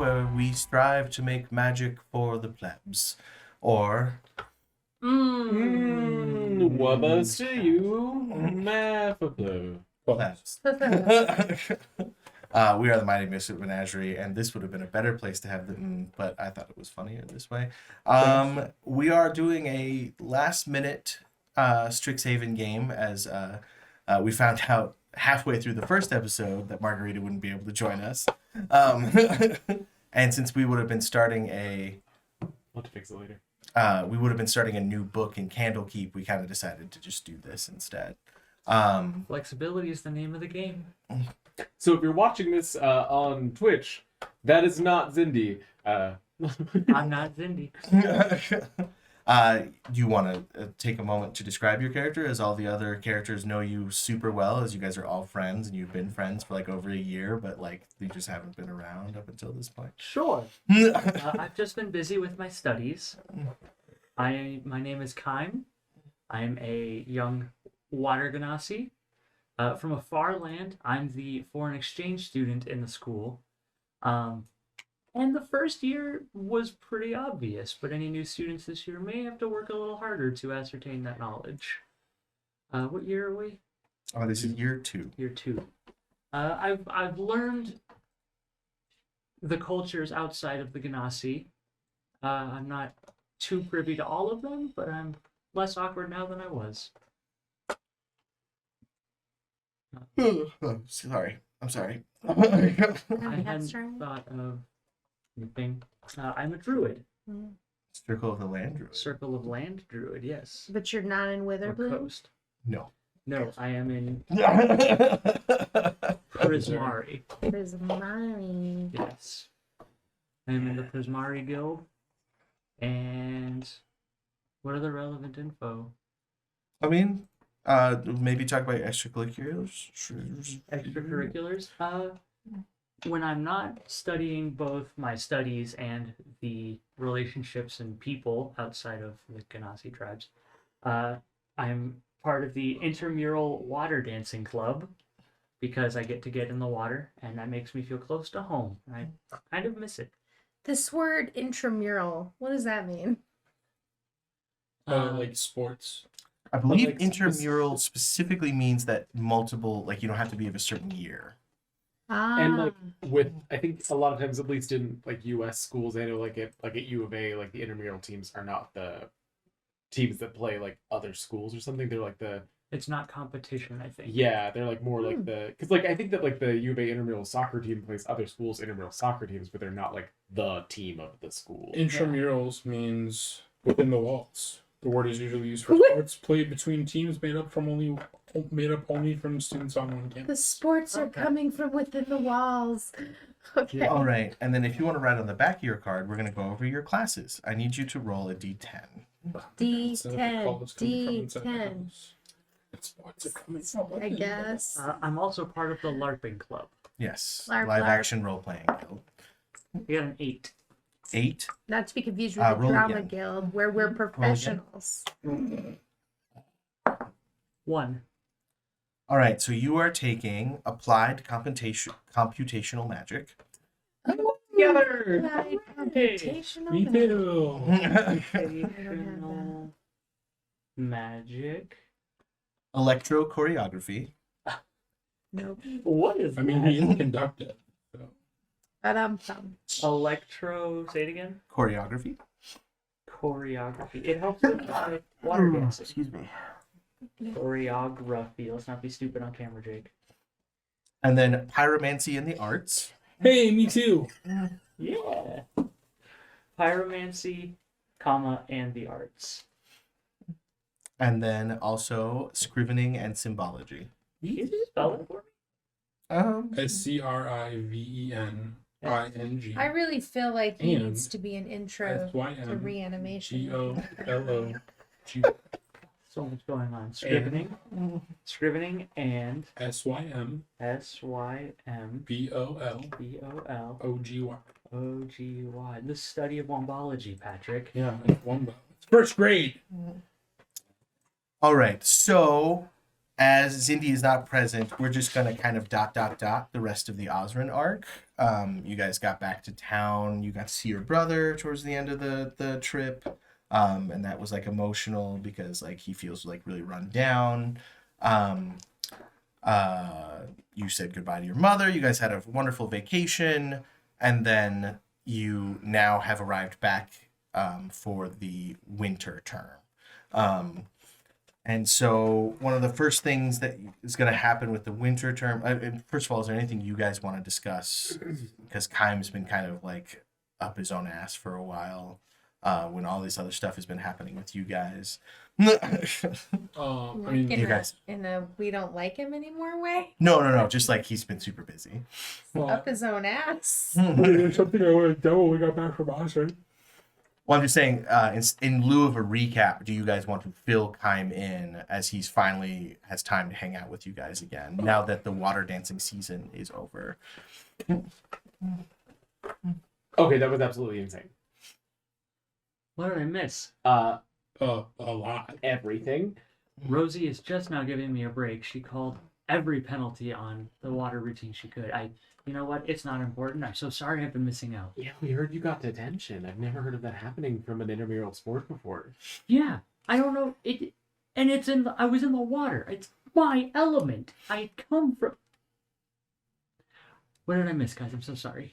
where we strive to make magic for the plebs. Or... Wubba to you, Mafaflo. plebs. We are the Mighty Misfit Menagerie, and this would have been a better place to have the but I thought it was funnier this way. We are doing a last-minute Strixhaven game, as we found out halfway through the first episode that Margarita wouldn't be able to join us. And since we would have been starting I'll have to fix it later. we would have been starting a new book in Candlekeep, we kind of decided to just do this instead. Flexibility is the name of the game. So if you're watching this on Twitch, that is not Zindi. I'm not Zindi. Do you want to take a moment to describe your character, as all the other characters know you super well, as you guys are all friends and you've been friends for like over a year, but like you just haven't been around up until this point? Sure. I've just been busy with my studies. My name is Kaim. I'm a young water genasi. From a far land. I'm the foreign exchange student in the school. And the first year was pretty obvious, but any new students this year may have to work a little harder to ascertain that knowledge. What year are we? Oh, this is year 2. Year 2. I've learned the cultures outside of the Ganassi. I'm not too privy to all of them, but I'm less awkward now than I was. Sorry. I'm sorry. I hadn't thought of anything. I'm a druid. Circle of the Land Druid. Circle of Land druid, yes. But you're not in Or Witherbloom? coast. No. No, I am in Prismari. Prismari. Prismari. Yes. I am in the Prismari Guild. And what are the relevant info? I mean, maybe talk about extracurriculars. Extracurriculars? When I'm not studying both my studies and the relationships and people outside of the Ganassi tribes, I'm part of the intramural water dancing club because I get to get in the water and that makes me feel close to home. I kind of miss it. This word intramural, what does that mean? Like sports. I believe like, intramural specifically means that multiple, like you don't have to be of a certain year. And like with, I think a lot of times, at least in like U.S. schools, I know like at U of A, like the intramural teams are not the teams that play like other schools or something. They're like the It's not competition, I think. yeah, they're like more like the, because like I think that like the U of A intramural soccer team plays other schools intramural soccer teams, but they're not like the team of the school. Intramurals means within the walls. The word is usually used for sports played between teams made up only from students on one campus. The sports are coming from within the walls. Okay. All right, and then if you want to write on the back of your card, we're going to go over your classes. I need you to roll a d10. D10. D10. Sports are coming from I guess. I'm also part of the LARPing club. Yes, Larp, live larp. action role playing guild. We got an 8. 8. Not to be confused with the roll Drama again. Guild, where we're professionals. 1. All right, so you are taking applied computational magic. Together! Applied Hey. computational Me magic. too. Computational magic. Electro choreography. Nope. What is I mean, he is conducted. So. Electro, say it again. Choreography. Choreography. It helps with water dancing. Excuse me. Choreography. Let's not be stupid on camera, Jake. And then pyromancy in the arts. Hey, me too. Yeah. Pyromancy, comma, and the arts. And then also scrivening and symbology. You can just spell it for me. SCRIVENING. I really feel like he And needs to be an intro to reanimation. GOLOG. So much going on. Scrivening and SYM SYM BOL BOL OGY. OGY. The study of wombology, Patrick. Yeah, it's one. It's first grade. All right, so as Zindy is not present, we're just gonna kind of dot the rest of the Osrin arc. You guys got back to town. You got to see your brother towards the end of the trip, and that was like emotional because like he feels like really run down. You said goodbye to your mother. You guys had a wonderful vacation, and then you now have arrived back for the winter term. And so one of the first things that is going to happen with the winter term, and first of all, is there anything you guys want to discuss? Because Kaim's been kind of like up his own ass for a while when all this other stuff has been happening with you guys. I Like mean, you guys. in a we don't like him anymore way. No. Just like he's been super busy. Up his own ass. there's something I want to know when we got back from Oscar. Well, I'm just saying, in lieu of a recap, do you guys want to fill Kaim in as he's finally has time to hang out with you guys again now that the water dancing season is over? Okay, that was absolutely insane. What did I miss? A lot. Everything. Rosie is just now giving me a break. She called every penalty on the water routine she could. You know what? It's not important. I'm so sorry I've been missing out. Yeah, we heard you got detention. I've never heard of that happening from an intramural sport before. Yeah, I don't know it, and I was in the water. It's my element. I come from. What did I miss, guys? I'm so sorry.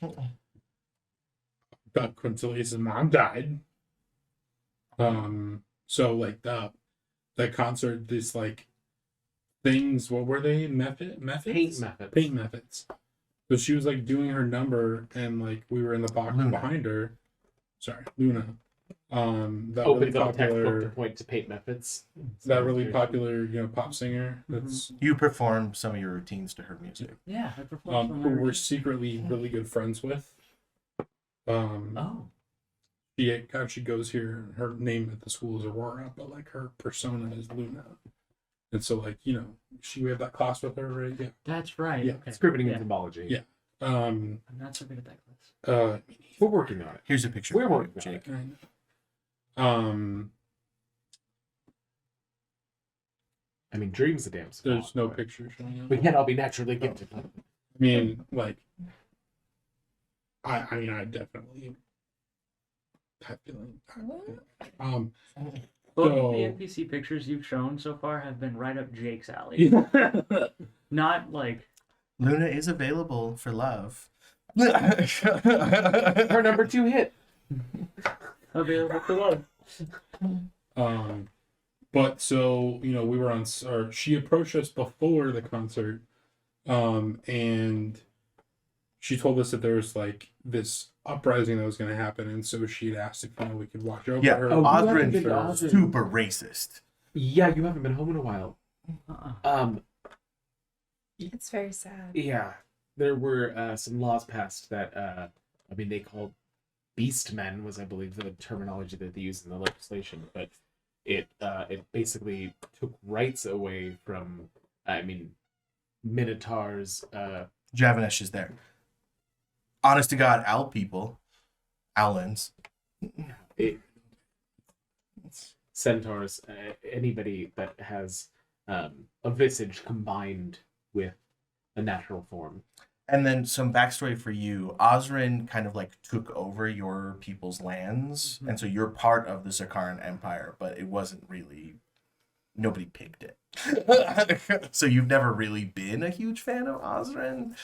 Quintilius' mom died. So like the concert, this like things. What were they? Methods. Paint methods. Paint methods. So she was like doing her number, and like we were in the box Luna. behind her. Sorry, Luna. That Open really the textbook to popular. point to paint methods. That really popular, pop singer. That's You perform some of your routines to her music. Yeah, I performed who we're secretly really good friends with. Oh, She actually goes here. Her name at the school is Aurora, but like her persona is Luna. And so like we have that class with her, right? Yeah. that's right. Yeah, Okay. Scrivening Yeah. and symbology. Yeah. I'm not so good at that class. We're working on it. Here's a picture. We're for you, working on Jake. I mean, dreams a damn small. There's no but picture showing up. we can't all be naturally gifted. I mean, like, I mean, I definitely have feeling. Both So- of the NPC pictures you've shown so far have been right up Jake's alley. Not like Luna is available for love. Her number 2 hit. available for love. But so we were on, or she approached us before the concert, and she told us that there was like this uprising that was going to happen, and so she'd asked if we could watch over Yeah, her. Oh, you haven't been Osrin's to Osrin. super racist. Yeah, you haven't been home in a while. Uh-uh. It's very sad. Yeah, there were some laws passed that they called beastmen was I believe the terminology that they used in the legislation, but it basically took rights away from minotaurs. Javanesh is there. Honest to God, owl people. Owlins. Centaurs, anybody that has a visage combined with a natural form. And then some backstory for you. Osrin kind of like took over your people's lands. Mhm. And so you're part of the Zakaran Empire, but it wasn't really, nobody picked it. So you've never really been a huge fan of Osrin?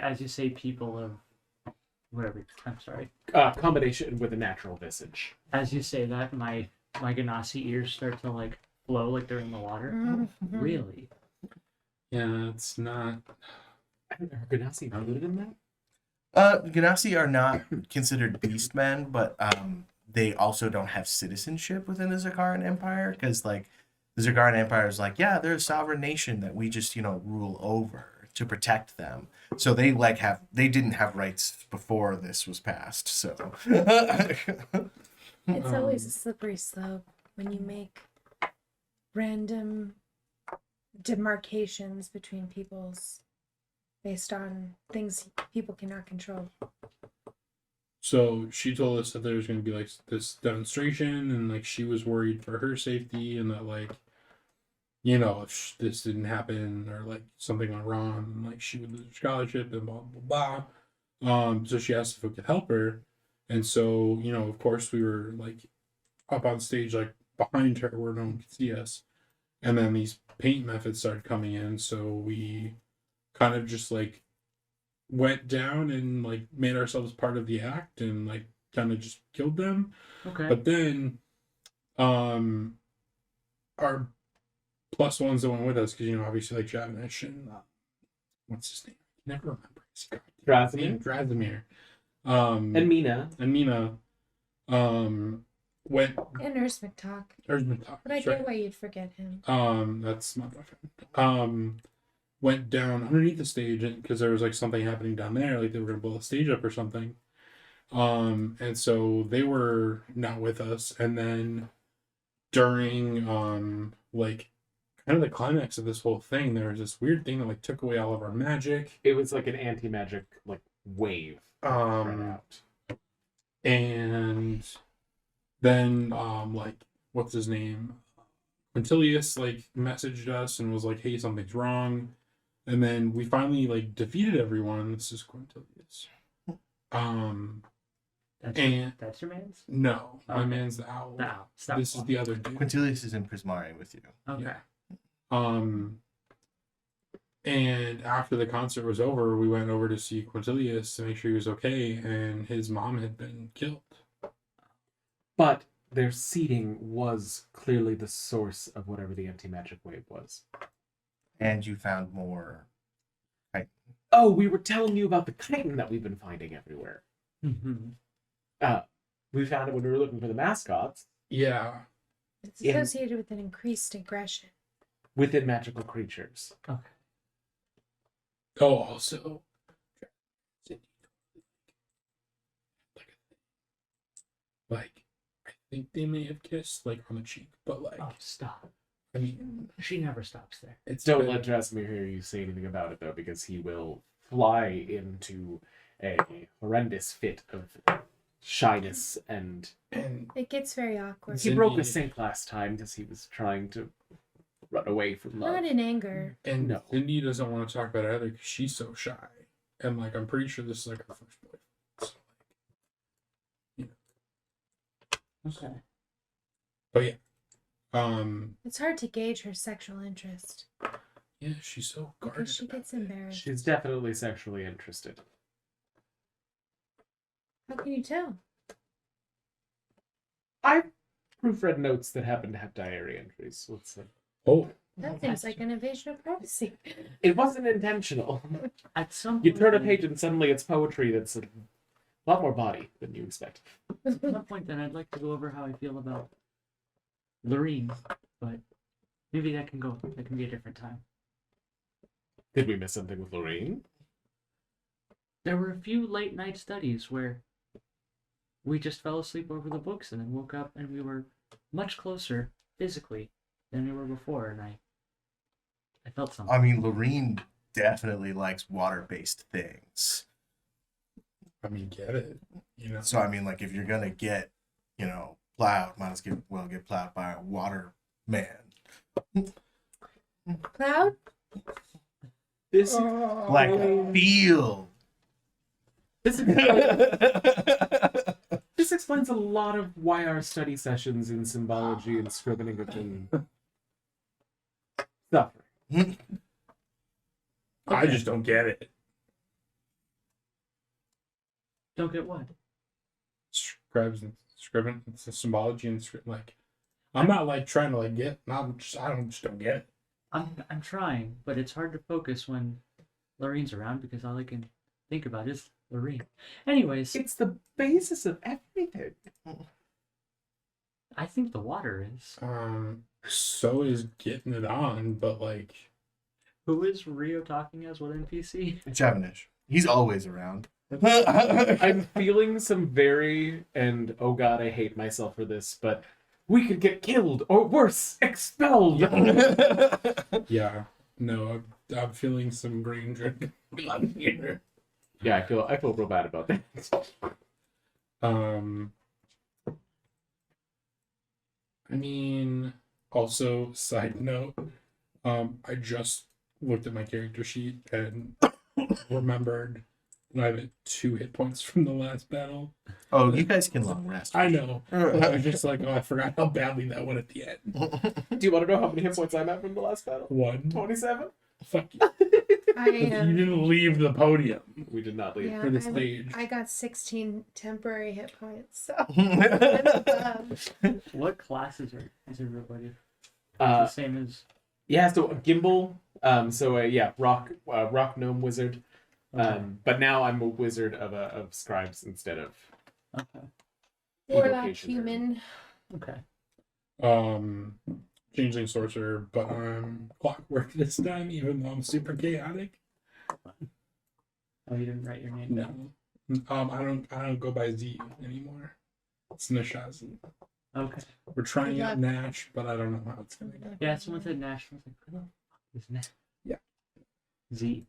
As you say, people of whatever. I'm sorry. Combination with a natural visage. As you say that, my Ganassi ears start to like flow like they're in the water. Mhm. Really? Yeah, it's not. Are Ganassi included in that? Ganassi are not considered beastmen, but they also don't have citizenship within the Zakaran Empire because, like, the Zakaran Empire is like, yeah, they're a sovereign nation that we just rule over to protect them. So they they didn't have rights before this was passed. So It's always a slippery slope when you make random demarcations between peoples based on things people cannot control. So she told us that there was going to be like this demonstration, and like she was worried for her safety, and that like you know, if this didn't happen or like something went wrong, like she would lose her scholarship and blah blah blah. So she asked if we could help her, and so you know, of course, we were like up on stage, like behind her, where no one could see us, and then these paint methods started coming in, so we kind of just like went down and like made ourselves part of the act and like kind of just killed them. Okay. But then, our plus ones that went with us, because you know, obviously like Javanish and what's his name? I never remember his name. Drasimir. Drasimir. And Mina. Went And Nurse McTalk. Erzmantalk, But I that's get right. why you'd forget him. That's my boyfriend. Went down underneath the stage because there was like something happening down there, like they were gonna blow the stage up or something. And so they were not with us, and then during like kind of the climax of this whole thing, there was this weird thing that like took away all of our magic. It was like an anti-magic like wave. Out. And then like what's his name? Quintilius like messaged us and was like, hey, something's wrong. And then we finally like defeated everyone. This is Quintilius. That's your man's? No, my Okay. man's the owl. The owl. Stop. This is the other dude. Quintilius is in Prismari with you. Okay. Yeah. And after the concert was over, we went over to see Quintilius to make sure he was okay, and his mom had been killed. But their seating was clearly the source of whatever the anti-magic wave was. And you found more. Oh, we were telling you about the chitin that we've been finding everywhere. We found it when we were looking for the mascots Yeah. It's In- associated with an increased aggression. within magical creatures. Okay. Oh, also, like, I think they may have kissed, like, on the cheek, but, like, Oh, stop. I mean, She never stops there. it's Don't been- let Drasimir hear you say anything about it, though, because he will fly into a horrendous fit of shyness, and and It gets very awkward. he broke a Cindy- sink last time because he was trying to run away from love. Not in anger. and No. Cindy doesn't want to talk about it either because she's so shy, and like I'm pretty sure this is like her first boyfriend. So, Okay. but yeah, It's hard to gauge her sexual interest yeah, she's so guarded. because she about gets it. embarrassed. She's definitely sexually interested. How can you tell? I proofread notes that happen to have diary entries. Let's see. Oh, That seems like an invasion of privacy. It wasn't intentional. At some You point, turn a page and suddenly it's poetry that's a lot more body than you expect. At some point, then I'd like to go over how I feel about Lorene, but maybe that can be a different time. Did we miss something with Lorraine? There were a few late night studies where we just fell asleep over the books and then woke up and we were much closer physically than we were before, and I felt something. I mean, Lorene definitely likes water-based things. I mean, get it, you know. So I mean, like, if you're gonna get, plowed, might as well get plowed by a water man. Cloud? This Like a field. this explains a lot of why our study sessions in symbology and scrivening have been suffering. I just don't get it. Don't get what? Scribes and scribbing, it's a symbology and like. I'm not like trying to like get. I don't get it. I'm trying, but it's hard to focus when Lorene's around because all I can think about is Lorene. Anyways, It's the basis of everything. I think the water is. So is getting it on, but like. Who is Rio talking as? What NPC? Javanish. He's always around. I'm feeling some very, and oh god, I hate myself for this, but we could get killed or worse, expelled. Yeah. No, I'm feeling some green drink on here. Yeah, I feel real bad about that. I mean, also side note, I just looked at my character sheet and remembered that I have 2 hit points from the last battle. Oh, you guys can long rest. I know. But I was just like, oh, I forgot how badly that went at the end. Do you want to know how many hit points I'm at from the last battle? 1. 27. Fuck you. I You didn't leave the podium We did not leave. yeah, for the I- stage. I got 16 temporary hit points. So What classes are is everybody? Uh, The same as yeah. So a gimbal. Rock gnome wizard. But now I'm a wizard of scribes instead of. okay. or that Evocation human. Okay. Changeling sorcerer, but I'm clockwork this time, even though I'm super chaotic. Oh, you didn't write your name. No. I don't go by Z anymore. It's Nishazi. Okay. We're trying Good out luck. Nash, but I don't know how it's gonna go. Yeah, someone said Nash. I was like, who the fuck is Nash? Yeah. Z.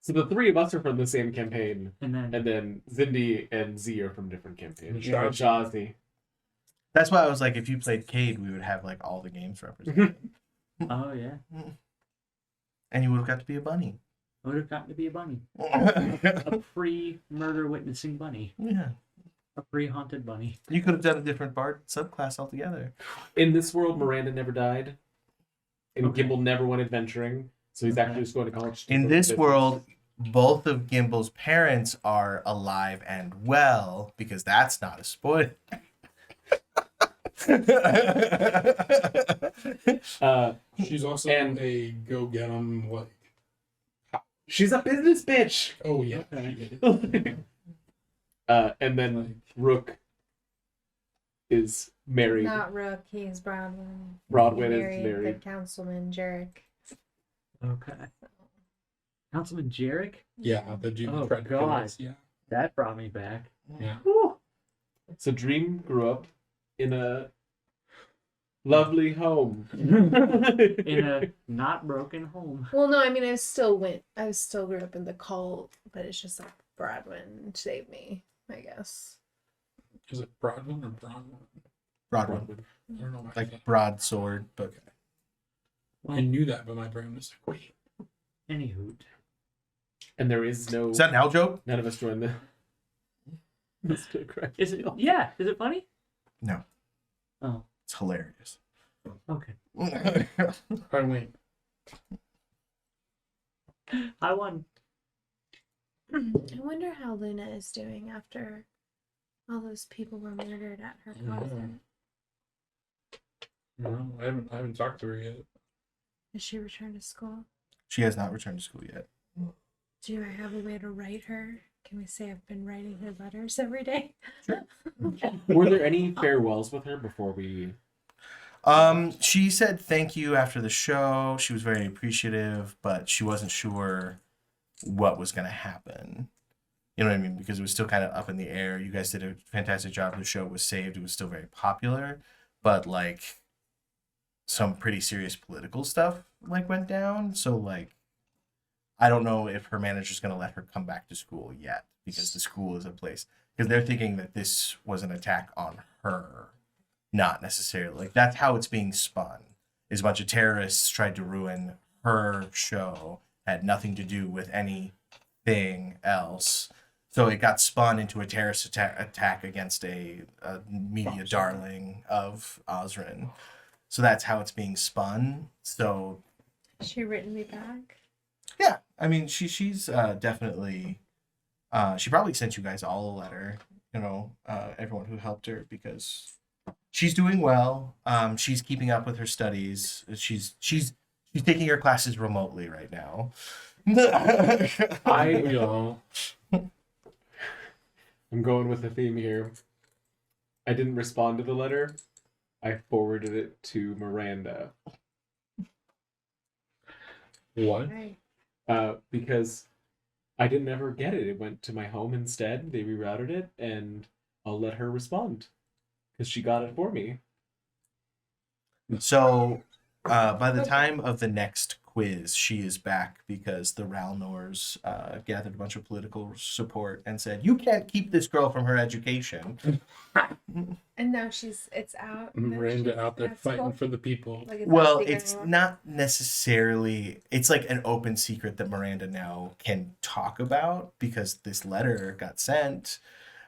So the 3 of us are from the same campaign, And then and then Zindi and Z are from different campaigns. Yeah. Shazi. That's why I was like, if you played Cade, we would have like all the games represented, oh yeah, and you would have got to be a bunny. I would have gotten to be a bunny, Yeah, a pre-murder witnessing bunny, a pre-haunted bunny. you could have done a different bard subclass altogether. In this world, Miranda never died, and Okay. Gimbal never went adventuring, so he's Okay. actually just going to college. to In do this business. world, both of Gimble's parents are alive and well, because that's not a spoiler. She's also And- a go get 'em like. she's a business bitch. Oh yeah. Okay. And then Rook is married. Not Rook, he's Broadwin. Broadwin He is married married. the councilman, Jarek. Okay. Councilman Jarek, Yeah, the dude Oh, that tried to kill God. us. Yeah. that brought me back. Yeah. So Dream grew up in a lovely home. In a not broken home. Well, no, I mean, I still grew up in the cult, but it's just like Broadwin saved me, I guess. Is it Broadwin or Broadwin? Broadwin, I don't know. Why I like thought- broadsword, but Okay. I knew that, but my brain was like, wait. Any hoot. And there is no. is that an Al joke? None of us joined the. That's correct. Is it? Yeah. Is it funny? No, Oh. it's hilarious. Okay. I win. I won. I wonder how Luna is doing after all those people were murdered at her concert. No, I haven't talked to her yet. Did she return to school? She has not returned to school yet. Do I have a way to write her? Can we say I've been writing her letters every day? Were there any farewells with her before we? She said thank you after the show. She was very appreciative, but she wasn't sure what was going to happen. You know what I mean? Because it was still kind of up in the air. You guys did a fantastic job. The show was saved. It was still very popular, but like some pretty serious political stuff like went down. So like, I don't know if her manager's going to let her come back to school yet, because the school is a place, because they're thinking that this was an attack on her. Not necessarily. Like, that's how it's being spun. Is a bunch of terrorists tried to ruin her show. Had nothing to do with anything else. So it got spun into a terrorist attack against a media darling of Osrin. So that's how it's being spun. So Has she written me back? yeah, I mean, she's definitely. She probably sent you guys all a letter. You know, everyone who helped her, because she's doing well. She's keeping up with her studies. She's taking her classes remotely right now. I Y'all. I'm going with the theme here. I didn't respond to the letter. I forwarded it to Miranda. What? Right. Because I didn't ever get it. It went to my home instead. They rerouted it, and I'll let her respond because she got it for me. So, by the time of the next quiz, she is back because the Ralnors gathered a bunch of political support and said, "You can't keep this girl from her education." And now it's out. that Miranda she's out there at fighting school? for the people. Like, it's Well, not secret it's anymore? not necessarily. It's like an open secret that Miranda now can talk about because this letter got sent,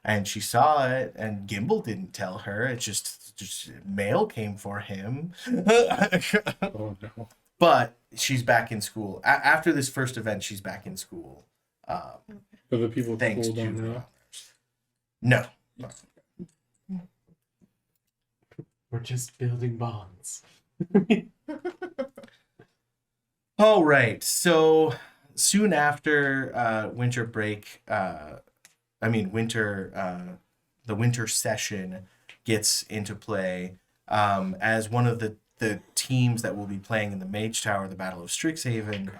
and she saw it, and Gimbal didn't tell her. It's just mail came for him. Oh no. But she's back in school. After this first event, she's back in school. For the people at Thanks school to don't know. No. We're just building bonds. All right. So soon after winter break, the winter session gets into play, as one of the teams that will be playing in the Mage Tower, the Battle of Strixhaven,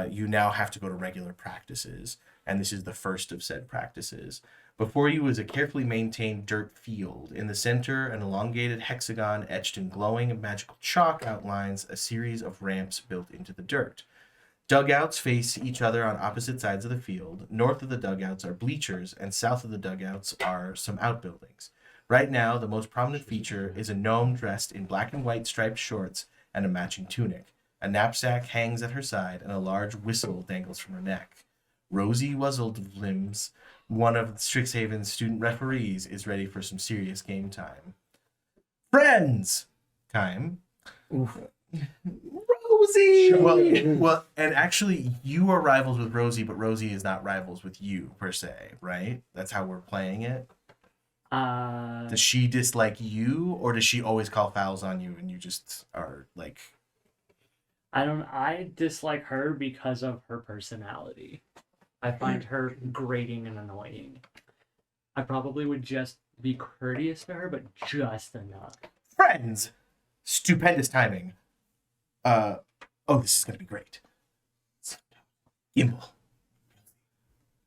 you now have to go to regular practices, and this is the first of said practices. Before you is a carefully maintained dirt field. In the center, an elongated hexagon etched in glowing magical chalk outlines a series of ramps built into the dirt. Dugouts face each other on opposite sides of the field. North of the dugouts are bleachers, and south of the dugouts are some outbuildings. Right now, the most prominent feature is a gnome dressed in black and white striped shorts and a matching tunic. A knapsack hangs at her side, and a large whistle dangles from her neck. Rosie Wuzzledlims, one of Strixhaven's student referees, is ready for some serious game time. Friends! Time. Rosie! Well, and actually, you are rivals with Rosie, but Rosie is not rivals with you, per se, right? That's how we're playing it. Does she dislike you, or does she always call fouls on you and you just are like... I dislike her because of her personality. I find her grating and annoying. I probably would just be courteous to her, but just enough. Friends! Stupendous timing. Oh, this is going to be great. Gimbal.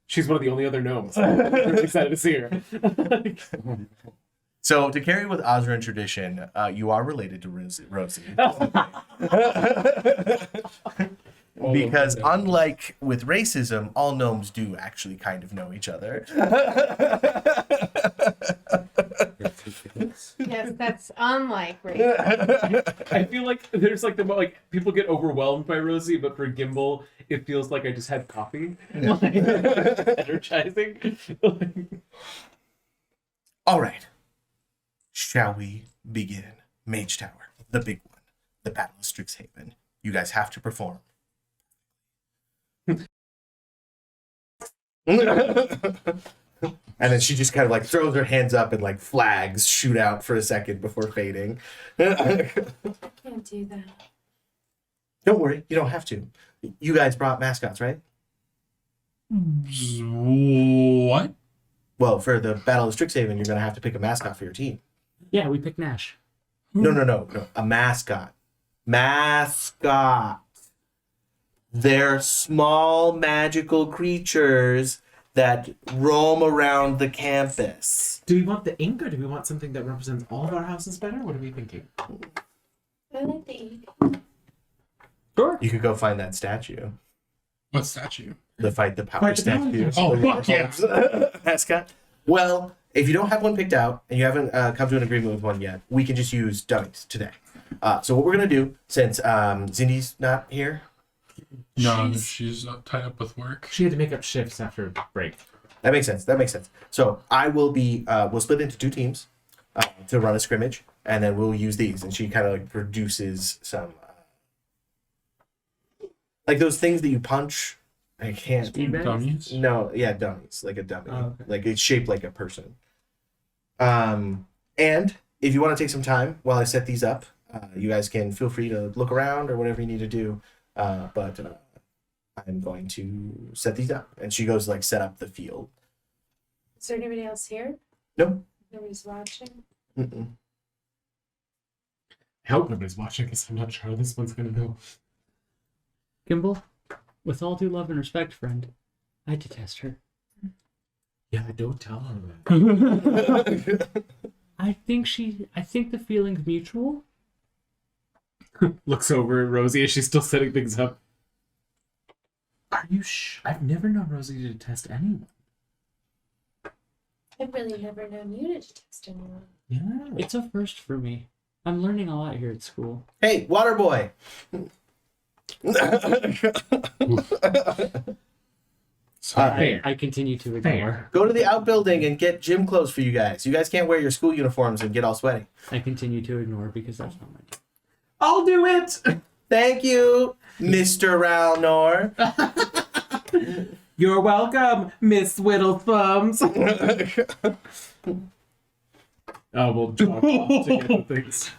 She's one of the only other gnomes. I'm really excited to see her. So, to carry with Ozran tradition, you are related to Rosie. Because unlike with racism, all gnomes do actually kind of know each other. Yes, that's unlike racism. I feel like there's like people get overwhelmed by Rosie, but for Gimbal, it feels like I just had coffee. Like, energizing. All right. Shall we begin? Mage Tower, the big one, the Battle of Strixhaven. You guys have to perform. And then she just kind of like throws her hands up and like flags shoot out for a second before fading. I can't do that. Don't worry, you don't have to. You guys brought mascots, right? What? Well, for the Battle of Strixhaven, you're going to have to pick a mascot for your team. Yeah, we picked Nash. No. A mascot. Mascot. They're small magical creatures that roam around the campus. Do we want the ink or do we want something that represents all of our houses better? What are we thinking? I like the ink. Sure. You could go find that statue. What statue? The Fight the Power Fight the Power statue. Oh, fuck yeah. Mascot. Well, if you don't have one picked out and you haven't come to an agreement with one yet, we can just use dummies today. So what we're going to do, since Zindy's not here. No, she's tied up with work. She had to make up shifts after break. That makes sense. So I will be, we'll split into two teams to run a scrimmage, and then we'll use these. And she kind of like produces some, like those things that you punch. I can't. Speed bags? Dummies? No, yeah, dummies, like a dummy. Oh, okay. Like it's shaped like a person. And if you want to take some time while I set these up, you guys can feel free to look around or whatever you need to do. But I'm going to set these up. And she goes like set up the field. Is there anybody else here? No. Nobody's watching? Mm-mm. I hope nobody's watching because I'm not sure how this one's going to go. Gimbal, with all due love and respect, friend, I detest her. Yeah, don't tell her that. I think the feeling's mutual, Looks over at Rosie as she's still setting things up. Are you I've never known Rosie to test anyone. I've really never known you to test anyone. Yeah. It's a first for me. I'm learning a lot here at school. Hey, water boy. Sorry. I continue to ignore. Go to the outbuilding and get gym clothes for you guys. You guys can't wear your school uniforms and get all sweaty. I continue to ignore because that's not my job. I'll do it. Thank you, Mr. Ralnor. You're welcome, Miss Whittlethums. Oh, we'll jog off to get the things.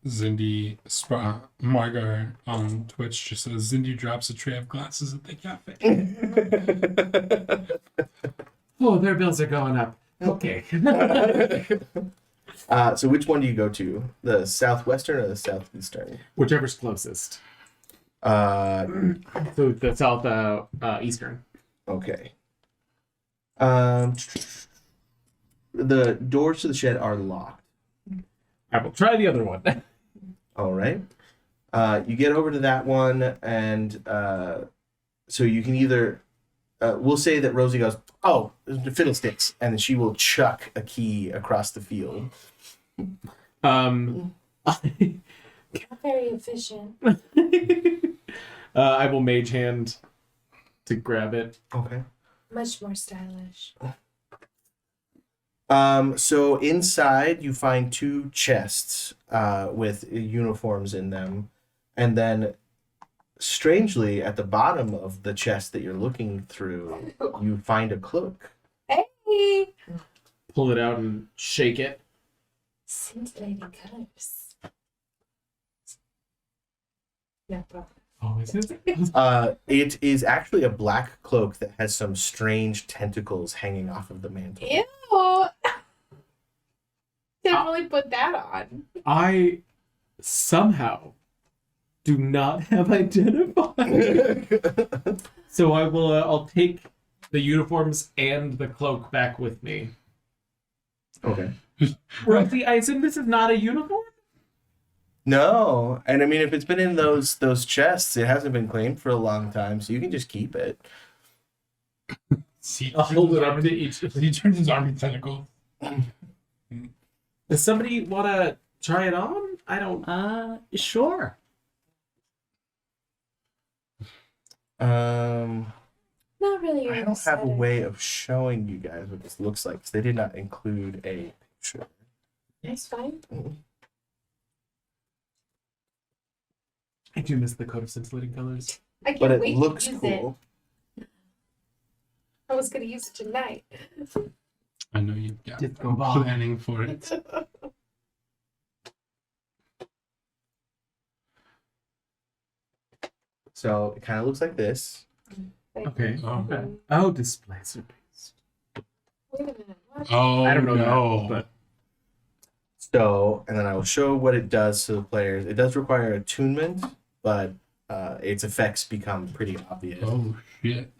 Zindi Margar on Twitch just says Zindi drops a tray of glasses at the cafe. Oh, their bills are going up. Okay. So which one do you go to? The southwestern or the southeastern? Whichever's closest. Uh, So the south eastern. okay. The doors to the shed are locked. I will try the other one. All right. You get over to that one, and so you can either. We'll say that Rosie goes, "Oh, fiddlesticks," and then she will chuck a key across the field. Not very efficient. I will mage hand to grab it. Okay. Much more stylish. So inside you find two chests with uniforms in them, and then strangely at the bottom of the chest that you're looking through, you find a cloak. Hey! Pull it out and shake it. Scintillating colors. No problem. Oh, is it? It is actually a black cloak that has some strange tentacles hanging off of the mantle. Ew! Definitely put that on. I somehow do not have identifier. So I will. I'll take the uniforms and the cloak back with me. Okay. Rosie, I assume this is not a uniform. No, and I mean, if it's been in those chests, it hasn't been claimed for a long time, so you can just keep it. See, I'll hold it up to each. He turns his army tentacle. Does somebody want to try it on? I don't. Sure. Um, Not really. I don't have a way of showing you guys what this looks like because they did not include a picture. That's fine. I do miss the coat of scintillating colors. I can't But it wait looks to use cool. it. I was gonna use it tonight. I know you've got Disco ball. planning for it. So it kind of looks like this. Okay. Oh. Okay. Oh, displays are based. Wait a minute. What? Oh, I don't know no. that, but So, and then I will show what it does to the players. It does require attunement, but its effects become pretty obvious. Oh, shit.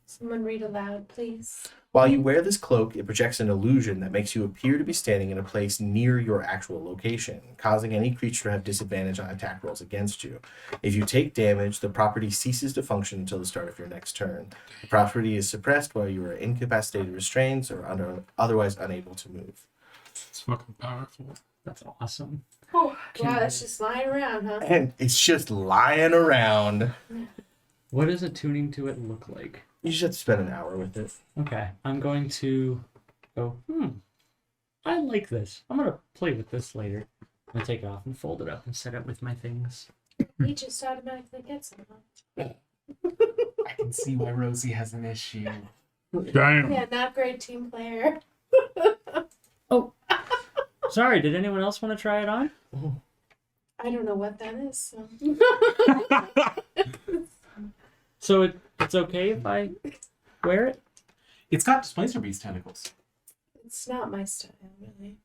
Someone read aloud, please. While you wear this cloak, it projects an illusion that makes you appear to be standing in a place near your actual location, causing any creature to have disadvantage on attack rolls against you. If you take damage, the property ceases to function until the start of your next turn. The property is suppressed while you are incapacitated, restrained, or otherwise unable to move. It's fucking powerful. That's awesome. Oh, Can wow, I- that's just lying around, huh? And it's just lying around. What does attuning to it look like? You just have to spend an hour with it. Okay, I'm going to go, I like this. I'm going to play with this later. I'm going to take it off and fold it up and set it with my things. He just automatically gets them, huh? I can see why Rosie has an issue. Damn. Yeah, not great team player. Sorry, did anyone else want to try it on? I don't know what that is. So. So it's okay if I wear it? It's got displacer beast tentacles. It's not my style, really.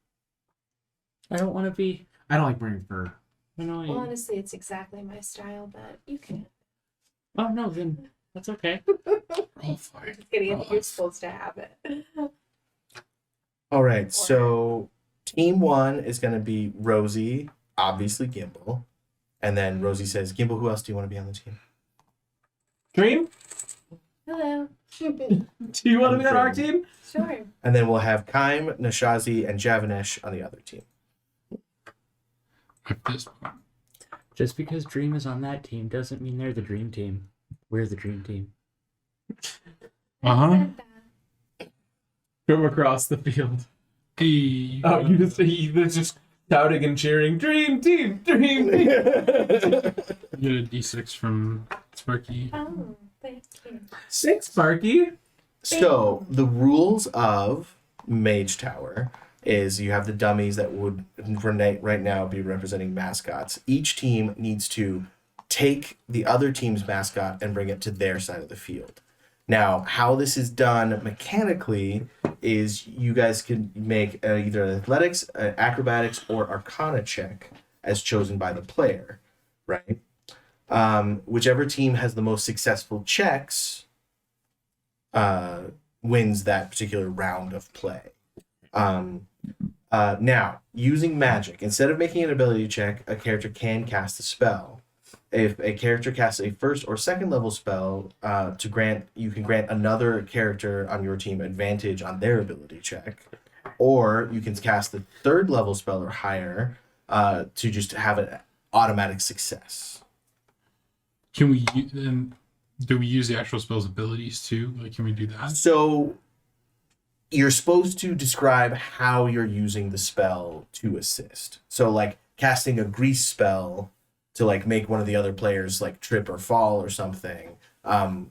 I don't want to be I don't like wearing fur. annoying. Well, honestly, it's exactly my style, but you can. Oh, no, then that's okay. Roll for it. Just kidding, I think you're supposed to have it. All right, so Team 1 is going to be Rosie, obviously Gimbal. And then Rosie says, Gimbal, who else do you want to be on the team? Dream, Hello. do you want to be on our team? Sure. And then we'll have Kaim, Nashazi, and Javanesh on the other team. At this point. Just because Dream is on that team doesn't mean they're the dream team. We're the dream team. Uh-huh. From across the field. Hey. Oh, you're just shouting and cheering, Dream Team, Dream Team. You get a D6 from Sparky. Oh, thank you. 6, Sparky. So the rules of Mage Tower is you have the dummies that would right now be representing mascots. Each team needs to take the other team's mascot and bring it to their side of the field. Now, how this is done mechanically is you guys can make either an athletics, acrobatics, or arcana check as chosen by the player, right? Whichever team has the most successful checks wins that particular round of play. Now, using magic, instead of making an ability check, a character can cast a spell. If a character casts a first or second level spell, you can grant another character on your team advantage on their ability check, or you can cast the third level spell or higher to just have an automatic success. Can we do we use the actual spell's abilities too? Like, can we do that? So you're supposed to describe how you're using the spell to assist. So like casting a grease spell to like make one of the other players like trip or fall or something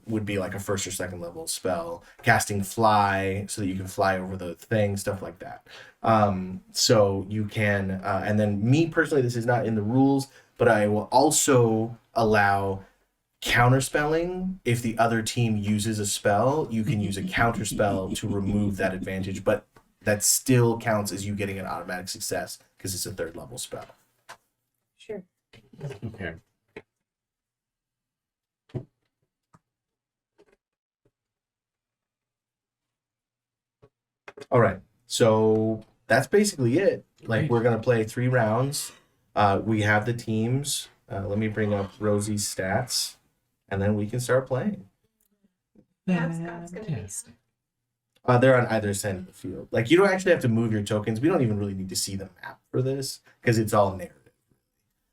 would be like a first or second level spell. Casting fly so that you can fly over the thing, stuff like that. So you can, and then me personally, this is not in the rules, but I will also allow counterspelling. If the other team uses a spell, you can use a counterspell to remove that advantage, but that still counts as you getting an automatic success because it's a third level spell. Sure. Okay. All right, so that's basically it. Like, we're gonna play 3 rounds. We have the teams. Let me bring up Rosie's stats, and then we can start playing. Mascot's gonna be Fantastic. They're on either side of the field. Like, you don't actually have to move your tokens. We don't even really need to see the map for this because it's all narrative.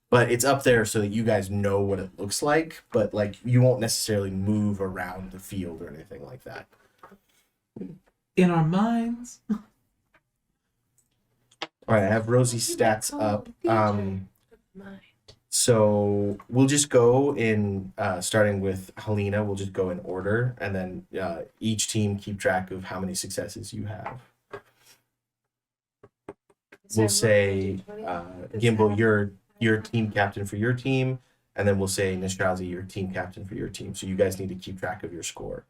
But it's up there so that you guys know what it looks like. But like, you won't necessarily move around the field or anything like that. In our minds. All right, I have Rosie's stats up. Mind. So we'll just go in, starting with Helena, we'll just go in order, and then each team keep track of how many successes you have. We'll say, Gimbal, you're team captain for your team, and then we'll say, Nishazi, you're team captain for your team. So you guys need to keep track of your score.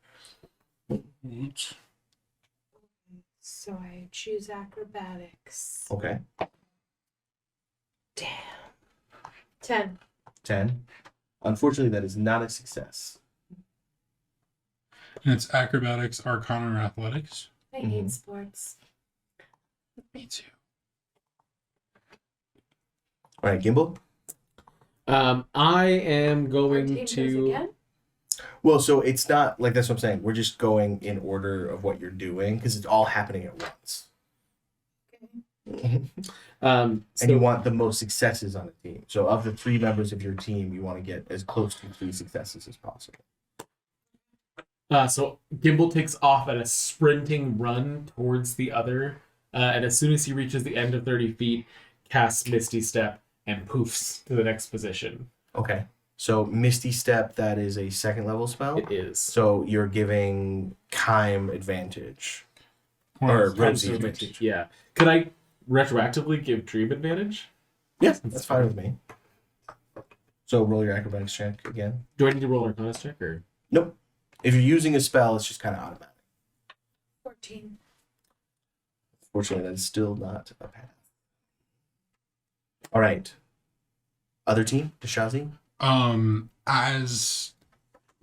So I choose acrobatics. Okay. Damn. 10. 10. Unfortunately, that is not a success. And it's acrobatics, arcana, or athletics. I hate sports. Me too. All right, Gimbal. I am Our going team goes to. again? Well, so it's not like that's what I'm saying. We're just going in order of what you're doing because it's all happening at once. And you want the most successes on a team. So of the 3 members of your team, you want to get as close to 3 successes as possible. So Gimbal takes off at a sprinting run towards the other, and as soon as he reaches the end of 30 feet, casts Misty Step and poofs to the next position. Okay. So Misty Step, that is a 2nd level spell. It is. So you're giving Kaim advantage. Or Or Times Rosie two advantage. Yeah. Could I retroactively give Dream advantage? Yeah, that's fine with me. So roll your acrobatics check again. Do I need to roll an Arcana check or? Nope. If you're using a spell, it's just kind of automatic. 14. Fortunately, that's still not a path. All right. Other team, Deshazi. As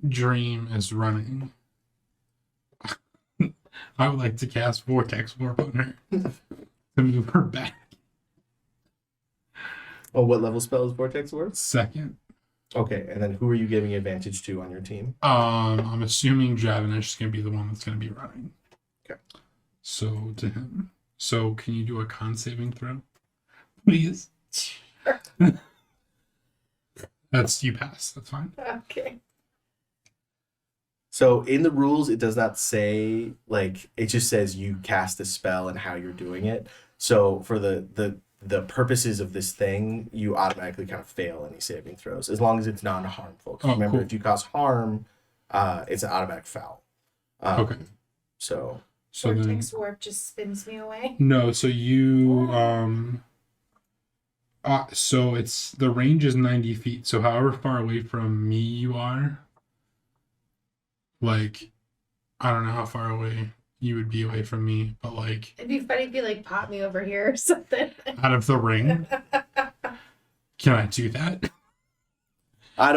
Dream is running, I would like to cast Vortex Warp on her to move her back. Oh, what level spell is Vortex Worth? Second. Okay, and then who are you giving advantage to on your team? I'm assuming Javanish is gonna be the one that's gonna be running. Okay. So to him. So can you do a con saving throw? Please. That's you pass. That's fine. Okay. So in the rules, it does not say, like, it just says you cast a spell and how you're doing it. So for the purposes of this thing, you automatically kind of fail any saving throws as long as it's non-harmful. 'Cause Oh, remember, cool. if you cause harm, it's an automatic foul. Okay. So So then Vortex warp just spins me away. no, so you so it's the range is 90 feet. So however far away from me you are, like I don't know how far away you would be away from me, but like It'd be funny if you like pop me over here or something. out of the ring. Can I do that? I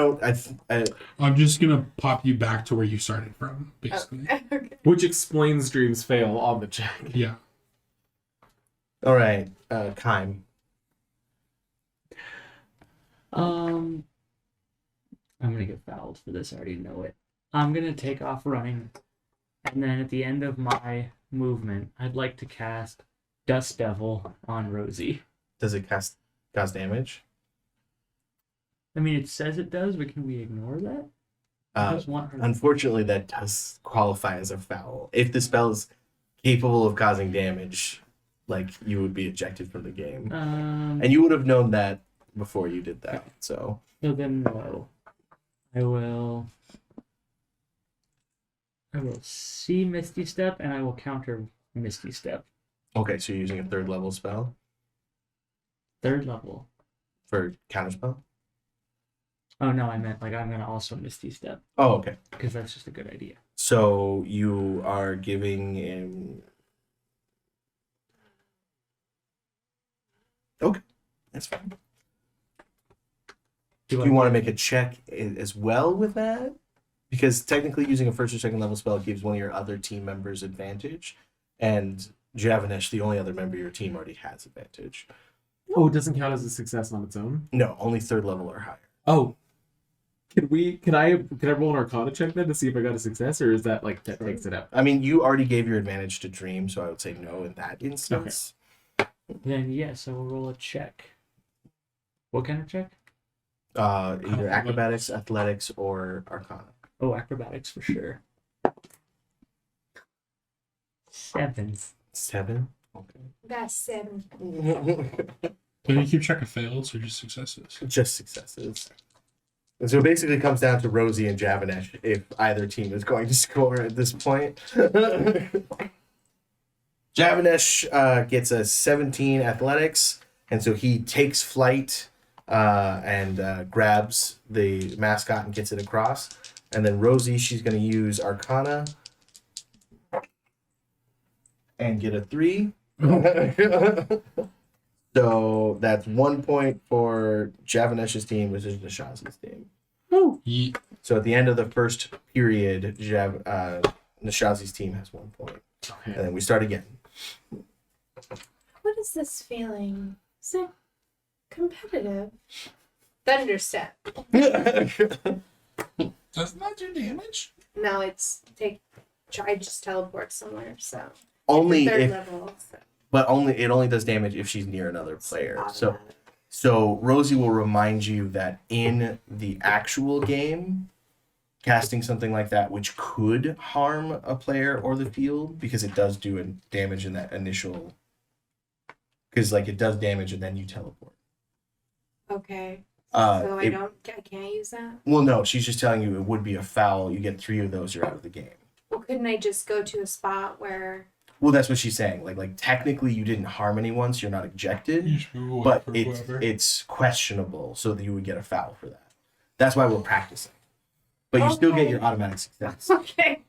I'm just gonna pop you back to where you started from, basically. Okay. Which explains dreams fail on the check. Yeah. all right, Kime. I'm gonna get fouled for this. I already know it. I'm gonna take off running, and then at the end of my movement, I'd like to cast Dust Devil on Rosie. Does it cause damage? I mean, it says it does, but can we ignore that? I just want her. Unfortunately, that does qualify as a foul. If the spell is capable of causing damage, like you would be ejected from the game, and you would have known that before you did that. So then no. I will see Misty Step, and I will counter Misty Step. okay, so you're using a third level spell Third level. for counterspell. Oh no, I meant like I'm gonna also Misty Step Oh, okay. because that's just a good idea. So you are giving him. Okay, that's fine. Do you want to make a check as well with that? Because technically, using a first or second level spell gives one of your other team members advantage, and Javanish, the only other member of your team, already has advantage. Oh, it doesn't count as a success on its own. No, only third level or higher. Oh, can I roll an Arcana check then to see if I got a success, or is that like that takes it out? I mean, you already gave your advantage to Dream, so I would say no in that instance. Then yes, I will roll a check. What kind of check? Either acrobatics, athletics, or arcana. Oh, acrobatics for sure. 7. 7? That's 7. Okay. Do you keep track of fails or just successes? Just successes. And so it basically comes down to Rosie and Javanish if either team is going to score at this point. Javanish gets a 17 athletics, and so he takes flight and grabs the mascot and gets it across. And then Rosie, she's going to use Arcana and get a 3. So that's 1 point for Javanesh's team versus Nishazi's team. Yeet. So at the end of the first period, Nishazi's team has 1 point. Okay. And then we start again. What is this feeling? Is it competitive? Thunderstep. Doesn't that do damage? No, it's try just teleport somewhere. So Only third if, level. So but it only does damage if she's near another player. So automatic. So Rosie will remind you that in the actual game, casting something like that, which could harm a player or the field, because it does do damage in that initial. Because like it does damage and then you teleport. Okay. Uh, So it- I can't use that. Well, no, she's just telling you it would be a foul. You get 3 of those, you're out of the game. Well, couldn't I just go to a spot where? Well, that's what she's saying. Like technically, you didn't harm anyone, so you're not ejected. You should roll But for it's whoever. it's questionable, so that you would get a foul for that. That's why we're practicing. But you still get Okay. your automatic success. Okay.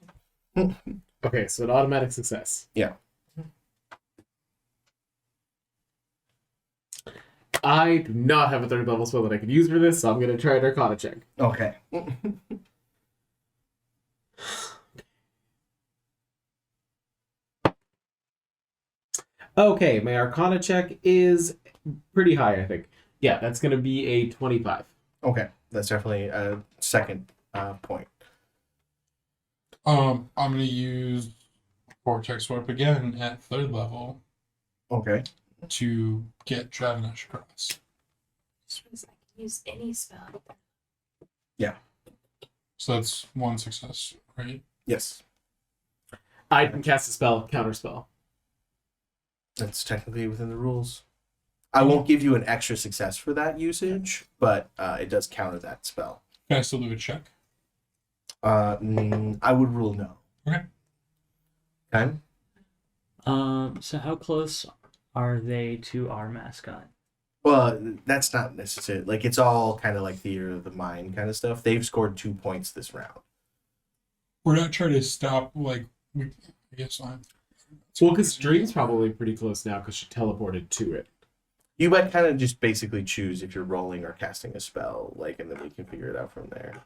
Okay, so an automatic success. Yeah. I do not have a third level spell that I could use for this, so I'm gonna try an Arcana check. Okay. Okay, my Arcana check is pretty high, I think. Yeah, that's gonna be a 25. Okay, that's definitely a second point. I'm gonna use Vortex Warp again at 3rd level Okay. to get Dravenesh across. Just means I can use any spell. So that's 1 success, right? Yes, I can cast a spell, counter spell. that's technically within the rules. I won't give you an extra success for that usage, but it does counter that spell. Can I still do a check? I would rule no. Okay. Okay. So how close are they to our mascot? Well, that's not necessary. Like, it's all kind of like theater of the mind kind of stuff. They've scored 2 points this round. We're not trying to stop, like, I guess I'm. Well, because Dream's probably pretty close now because she teleported to it. You might kind of just basically choose if you're rolling or casting a spell, like, and then we can figure it out from there.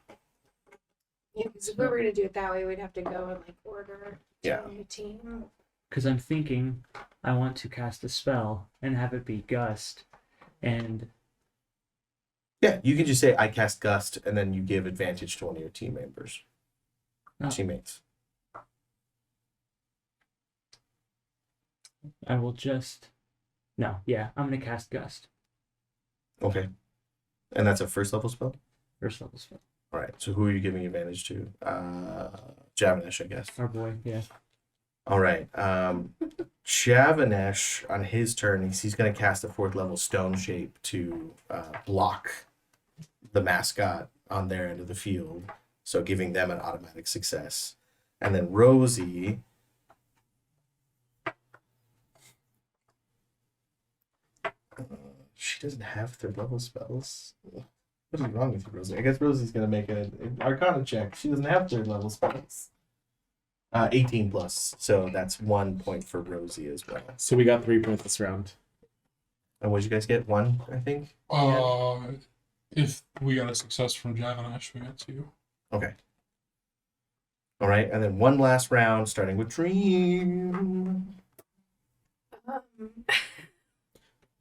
Yeah, because if we were gonna do it that way, we'd have to go in like order. Yeah. To team. Because I'm thinking I want to cast a spell and have it be Gust, and Yeah, you can just say, I cast Gust, and then you give advantage to one of your team members. Oh. Teammates. I will just. No, yeah, I'm gonna cast Gust. Okay. And that's a first level spell? First level spell. All right, so who are you giving advantage to? Javanesh, I guess. Our boy, yeah. All right. Javanesh, on his turn, he's going to cast a 4th level stone shape to block the mascot on their end of the field, so giving them an automatic success. And then Rosie, she doesn't have 3rd level spells. What is wrong with you, Rosie? I guess Rosie's going to make an Arcana check. She doesn't have 3rd level spells. 18 plus, so that's 1 point for Rosie as well. So we got 3 points this round. And what did you guys get? 1, I think? If we got a success from Javanash, we got 2. Okay. All right, and then one last round, starting with Dream.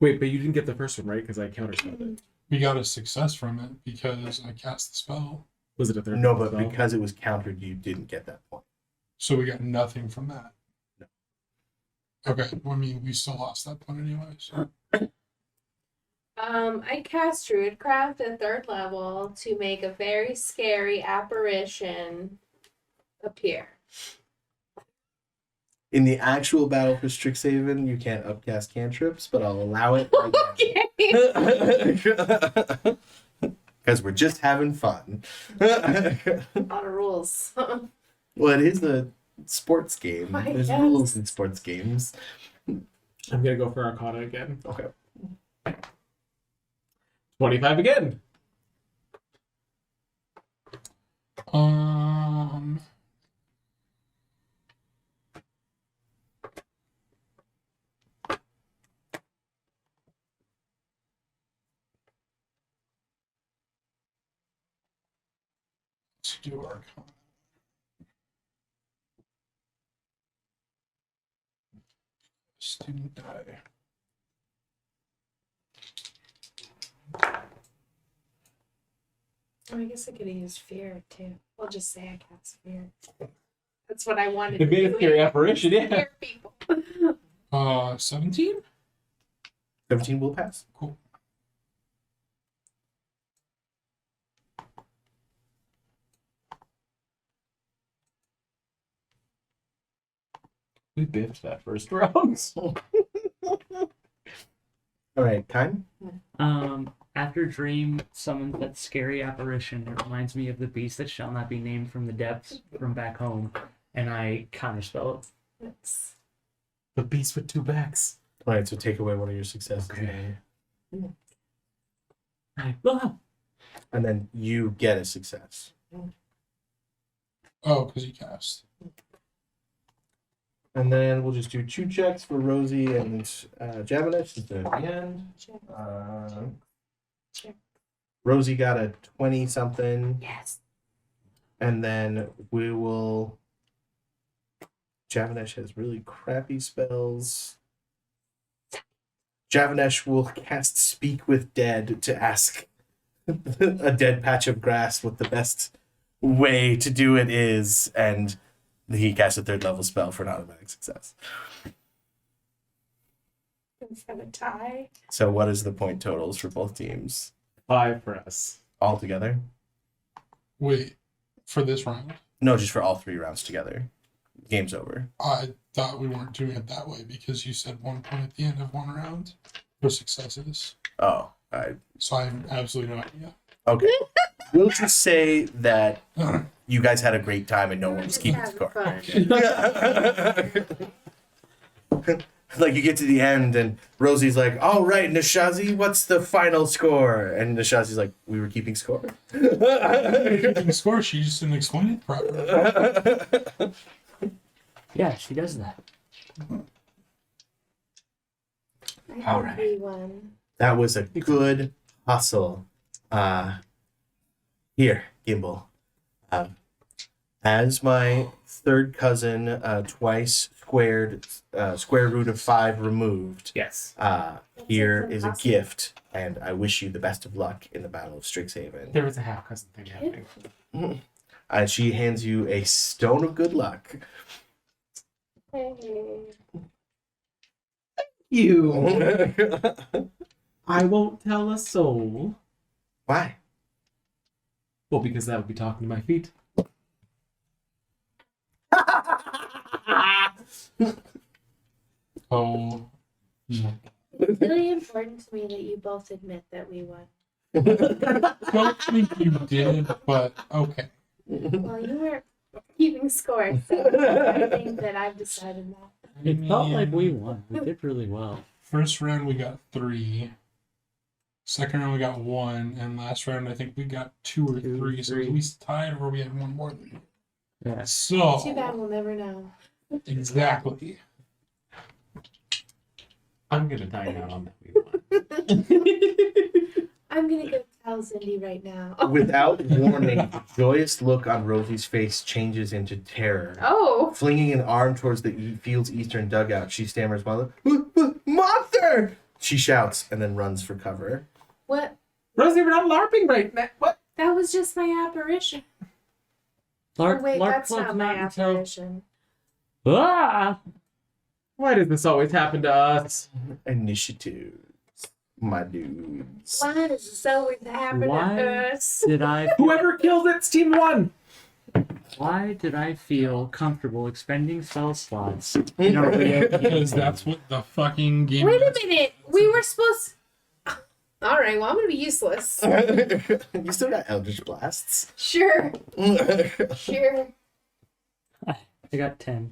Wait, but you didn't get the first one, right? Because I counterspelled it. We got a success from it because I cast the spell. Was it a third? No, but spell? because it was countered, you didn't get that point. So we got nothing from that. No. Okay, I mean, we still lost that point anyways. I cast Druidcraft at 3rd level to make a very scary apparition appear. In the actual battle for Strixhaven, you can't upcast cantrips, but I'll allow it. Okay. Because we're just having fun. A lot of rules. Well, it is a sports game. I There's guess. rules in sports games. I'm gonna go for Arcana again. Okay. 25 again. Let's do Arcana. Student die. Oh, I guess I could have used fear too. I'll just say I cast fear. That's what I wanted It to made a do. scary apparition, yeah. Scare people. 17? 17 will pass. Cool. We biffed that first round. All right, Kine? After Dream summons that scary apparition, it reminds me of the beast that shall not be named from the depths from back home, and I counterspell it. That's... The beast with 2 backs. All right, so take away one of your successes. Okay. And then you get a success. Oh, because he cast. And then we'll just do 2 checks for Rosie and Javanesh at the end. Check. Rosie got a 20-something. Yes. And then we will... Javanesh has really crappy spells. Javanesh will cast Speak with Dead to ask a dead patch of grass what the best way to do it is, and he casts a 3rd level spell for an automatic success. Is that a tie? So what is the point totals for both teams 5 for us. all together? Wait, for this round? No, just for all 3 rounds together. Game's over. I thought we weren't doing it that way because you said 1 point at the end of 1 round for successes. Oh, So I have absolutely no idea. okay. We'll just say that you guys had a great time and no one was keeping Having score. fun. Like you get to the end and Rosie's like, "All right, Nishazi, what's the final score?" And Nishazi's like, "We were keeping score." The score, she just didn't explain it properly. Yeah, she does that. I All think right. we won. That was a good hustle. Here, Gimbal. As my 3rd cousin, twice squared, square root of 5 removed. Yes. Here is a gift, and I wish you the best of luck in the Battle of Strixhaven. There was a half cousin thing happening. And she hands you a stone of good luck. Hey. You. I won't tell a soul. Why? Well, because that would be talking to my feet. Oh, no. It's really important to me that you both admit that we won. Don't think you did, but okay. Well, you weren't keeping score, so I think that I've decided that. It felt like we won. We did really well. First round we got 3. Second round we got 1, and last round I think we got 2 or 2, 3. So 3. at least tied, or we had 1 more than you. Yeah. So Too bad we'll never know. exactly. I'm gonna die now on that we won. I'm gonna go tell Cindy right now. Without warning, the joyous look on Rosie's face changes into terror. Oh! Flinging an arm towards the field's eastern dugout, she stammers, "Mother, monster!" She shouts and then runs for cover. What? Rosie, we're not LARPing right now. What? That was just my apparition. Lark, Oh, wait, Lark that's Club's not my until... apparition. Ah! Why does this always happen to us? Initiative, my dudes. Why does this always happen Why? to us? Did I... Whoever kills it's team 1. Why did I feel comfortable expending spell slots in a real Because that's what the fucking game Wait a is. minute. We were supposed. Alright, well, I'm gonna be useless. You still got Eldritch Blasts. Sure. Sure. I got 10.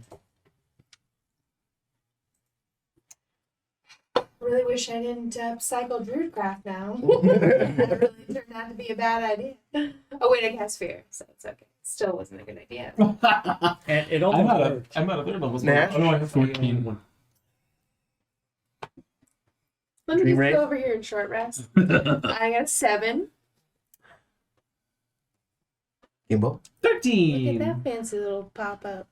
Really wish I didn't cycle Druidcraft now. That really turned out to be a bad idea. Oh, wait, I cast Fear, so it's okay. Still wasn't a good idea. And it I'm almost out worked. of their levels. Nash? Oh, no, I have 14. 14. Let me Dream just Wraith? go over here and short rest. I got 7. Gimbal. Look 13. at that fancy little pop up.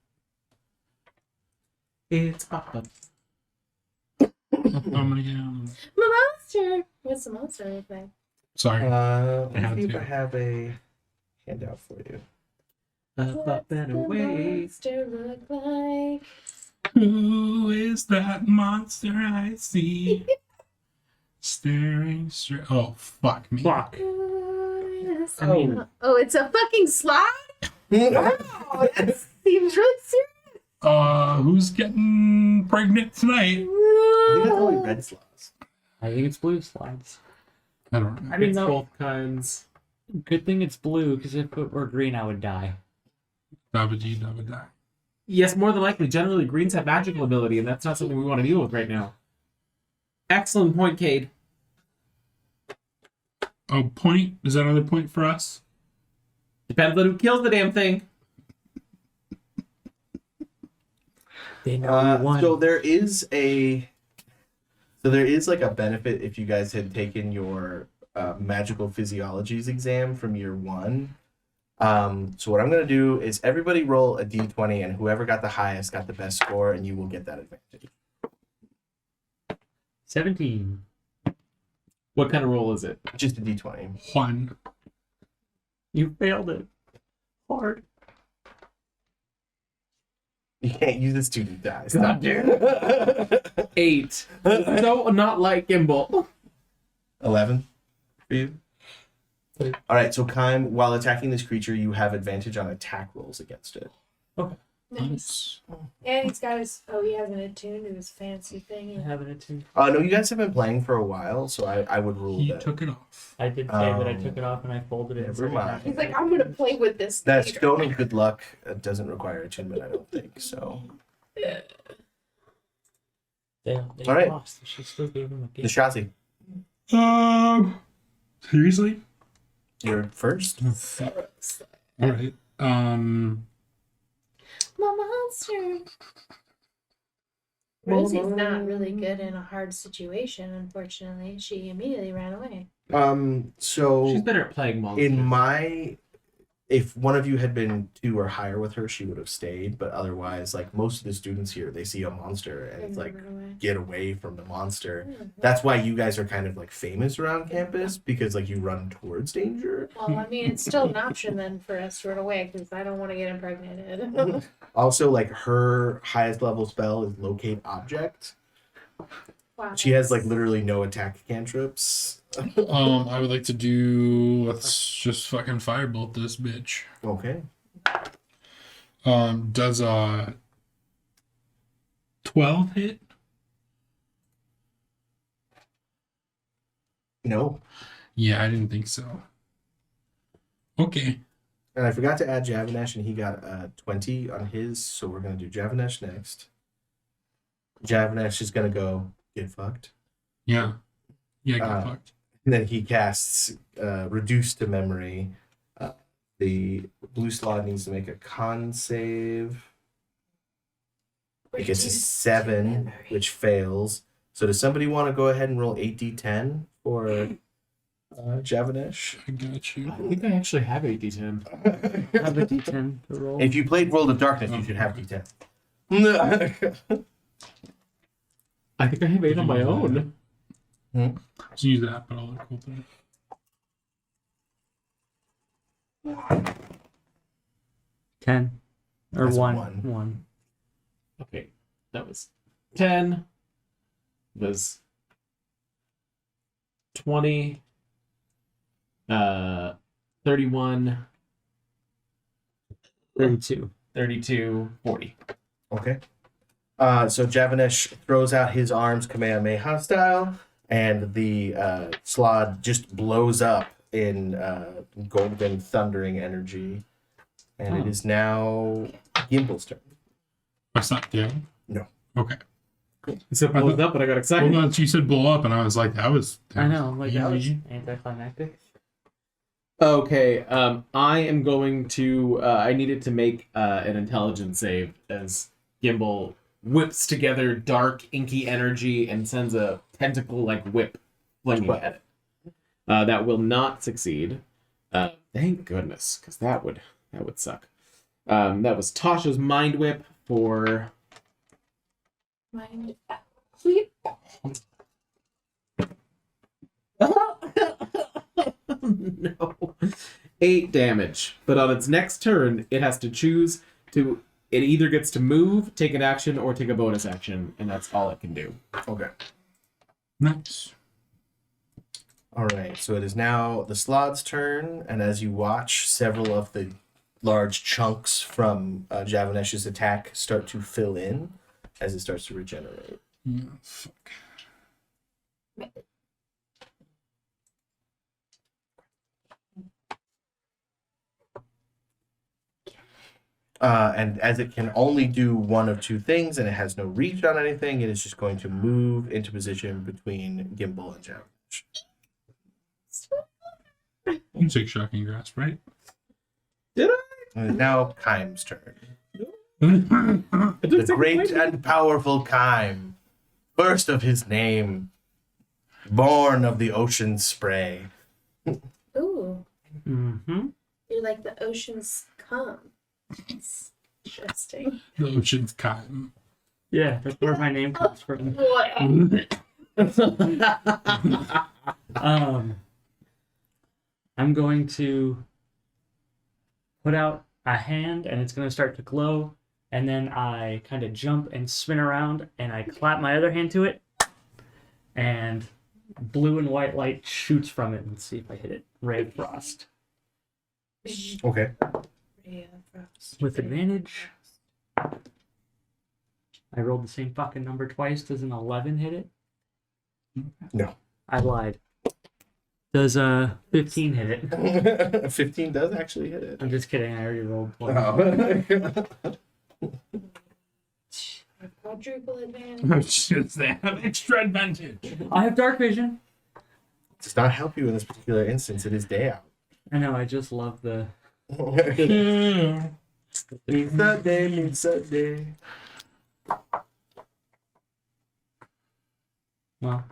It's pop-up. Oh my god. My monster! What's the monster look like? Sorry. Let I had me see if to. I have a handout for you. Up and away. monster look like? Who is that monster I see? Staring straight. Oh, fuck me. Fuck. Yes. I mean- Oh, it's a fucking slide? Wow, that seems really serious. Who's getting pregnant tonight? I think that's only red slots. I think it's blue slides. I don't know. I mean, It's no. both kinds. Good thing it's blue, because if it were green, I would die. Dabba dee dabba die. Yes, more than likely. Generally, greens have magical ability, and that's not something we want to deal with right now. Excellent point, Cade. Oh, point? Is that another point for us? Depends on who kills the damn thing. They know we won. So there is like a benefit if you guys had taken your magical physiologies exam from year 1. So what I'm gonna do is everybody roll a d20, and whoever got the highest got the best score, and you will get that advantage. 17. What kind of roll is it? Just a d20. One. You failed it. Hard. You can't use the student dice. God damn. 8. So not like Gimbal. 11 for you. All right, so Kime, while attacking this creature, you have advantage on attack rolls against it. Nice. And he's got his. Oh, he has an attune to his fancy thing. Having it too. No, you guys have been playing for a while, so I would rule He that. took it off. I did say that I took it off and I folded it. and Never started mind. attacking He's like, it. I'm gonna play with this. That later." Stone of Good Luck doesn't require attunement, I don't think. So They All right. lost. She still gave him a the gift. Shazi, Seriously? you're first. All right. My monster. Rosie's not really good in a hard situation, unfortunately. She immediately ran away. So She's better at playing monsters. If one of you had been 2 or higher with her, she would have stayed. But otherwise, like most of the students here, they see a monster and it's like, Ran away. get away from the monster. Mhm. That's why you guys are kind of like famous around campus, because like you run towards danger. Well, I mean, it's still an option then for us to run away because I don't want to get impregnated. Also, like her highest level spell is locate object. Wow. She has like literally no attack cantrips. I would like to do. Let's just fucking firebolt this bitch. Okay. Does a 12 hit? No. Yeah, I didn't think so. Okay. And I forgot to add Javanesh, and he got 20 on his, so we're gonna do Javanesh next. Javanesh is gonna go get fucked. Yeah. Yeah, get Uh, fucked. And then he casts Reduce to Memory. The blue slot needs to make a con save. It gets a 7, which fails. So does somebody want to go ahead and roll 8d10 for Javanesh? I got you. I think I actually have a D10. Have a D10 to roll. If you played World of Darkness, you should have d10. I think I have 8 on my own. Just use that, but I'll look cool thing. 10. Or That's a 1. one. 1. Okay, that was 10. Was 20. 31. 32. 32. 40. Okay. So Javanesh throws out his arms Kamehameha style, and the slod just blows up in golden thundering energy. And it Oh. is now Gimbal's turn. That's not dead? No. Okay. So I looked up, but I got Well, excited. no, she said blow up, and I was like, that was. I know. Like, that was easy. anticlimactic. Okay, I am going to. I needed to make an intelligence save as Gimbal whips together dark, inky energy and sends a tentacle-like whip flinging at it. That will not succeed. Thank goodness, because that would suck. That was Tasha's mind whip for Mind. no 8 damage. But on its next turn, it has to choose to. It either gets to move, take an action, or take a bonus action, and that's all it can do. Okay. Nice. All right. So it is now the slod's turn, and as you watch, several of the large chunks from Javanesh's attack start to fill in as it starts to regenerate. Yeah, fuck. And as it can only do one of two things, and it has no reach on anything, it is just going to move into position between Gimbal and Javanesh. You can take shocking grasp, right? And it is now Kime's turn. That's The great and powerful Kime, first of his name, born of the ocean spray. Ooh, Mm-hmm. you're like the ocean's calm. It's interesting. the ocean's cotton. Yeah, that's where my name comes from. What? I'm going to put out a hand, and it's going to start to glow. And then I kind of jump and spin around, and I clap my other hand to it. And blue and white light shoots from it. Let's see if I hit it. Ray of Frost. Okay. With advantage. I rolled the same fucking number twice. Does an 11 hit it? No. I lied. Does 15 hit it? 15 does actually hit it. I'm just kidding. I already rolled one. Oh. Quadruple advantage. Oh, shit, they have extra advantage. I have dark vision. Does not help you in this particular instance. It is day out. I know. I just love the. Pizza day, pizza day. Well.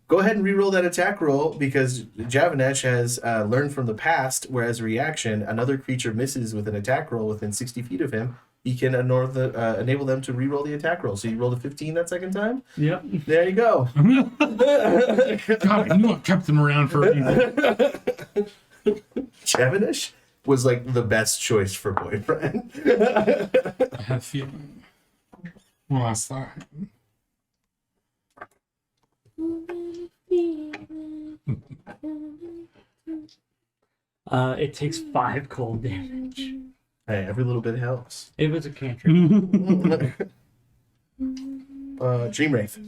Go ahead and re-roll that attack roll because Javanesh has learned from the past, where as a reaction, another creature misses with an attack roll within 60 feet of him. He can enable them to re-roll the attack roll. So you rolled a 15 that second time? Yep. There you go. God, I knew I kept them around for a reason. Javanesh was like the best choice for boyfriend. I have a feeling. Well, that's that. It takes 5 cold damage. Hey, every little bit helps. It was a cantrip. Dream Wraith.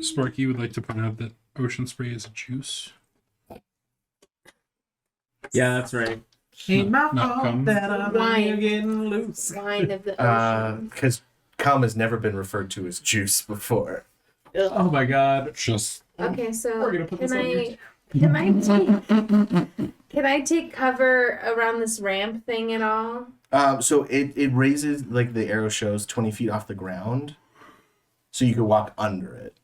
Sparky would like to point out that Ocean Spray is a juice. Yeah, that's right. Not cum. Wine. getting loose. Wine of the ocean. Because cum has never been referred to as juice before. Oh my god. Just Okay, so We're gonna put this on YouTube. can I take cover around this ramp thing at all? So it raises, like the arrow shows, 20 feet off the ground. So you could walk under it.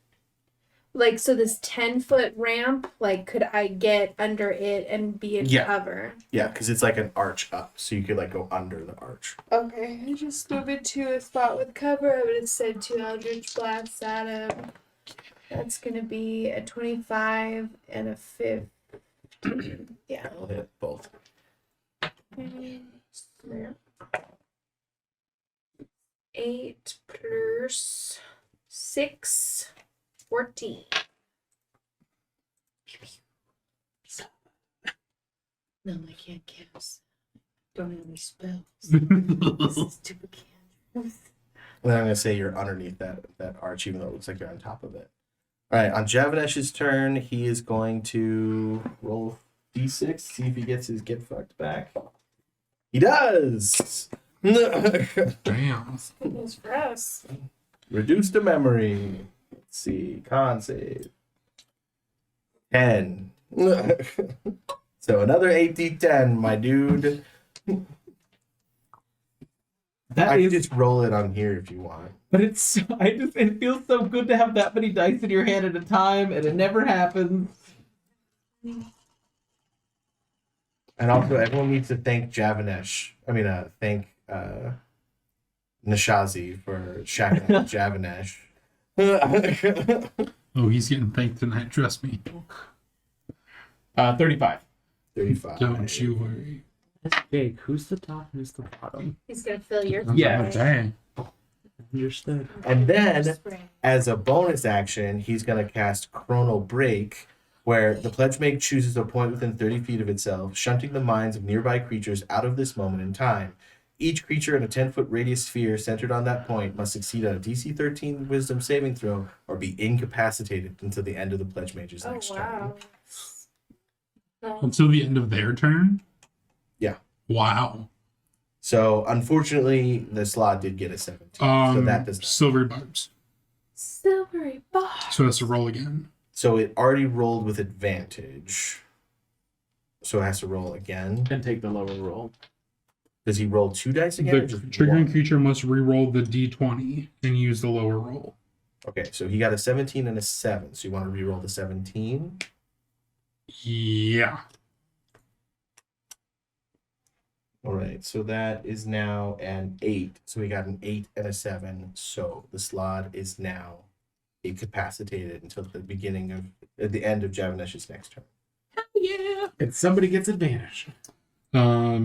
Like, so this 10-foot ramp, like, could I get under it and be in Yeah. cover? Yeah, because it's like an arch up. So you could like go under the arch. Okay, I just move it to a spot with cover. I would have said 2 Eldritch Blasts at him. That's gonna be a 25 and a 15. Yeah. I'll hit both. Yeah. 8 plus 6, 14. No, I can't cast. Don't have any spells. This is stupid cantrips. And then I'm gonna say you're underneath that arch, even though it looks like you're on top of it. All right, on Javanesh's turn, he is going to roll d6, see if he gets his get fucked back. He does. damn. Good news for us. Reduce the memory. Let's see, con save. 10. So another 8d10, my dude. That I is, can just roll it on here if you want. but it's so, it feels so good to have that many dice in your hand at a time, and it never happens. And also, everyone needs to thank Javanesh. Thank Nishazi for shacking up Javanesh. Oh, he's getting thanked tonight. Trust me. 35. 35. Don't you worry. That's big. Who's the top? Who's the bottom? He's gonna fill your Yeah. Okay. Understood. And then, spray. as a bonus action, he's going to cast Chrono Break, where the Pledge Mage chooses a point within 30 feet of itself, shunting the minds of nearby creatures out of this moment in time. Each creature in a 10-foot radius sphere centered on that point must succeed on a DC 13 Wisdom saving throw or be incapacitated until the end of the Pledge Mage's Oh, next wow. Until the end of their turn? Yeah. Wow. So, unfortunately, the slot did get a 17. So that does not. Silver barbs. Silvery bar. So it has to roll again. So it already rolled with advantage. So it has to roll again. And take the lower roll. Does he roll 2 dice again? The or just triggering one? creature must re-roll the d20 and use the lower roll. Okay, so he got a 17 and a 7. So you want to re-roll the 17? Yeah. All right, so that is now an 8. So he got an 8 and a 7. So the slot is now incapacitated until at the end of Javanesh's next turn. Yeah. And somebody gets advantage. I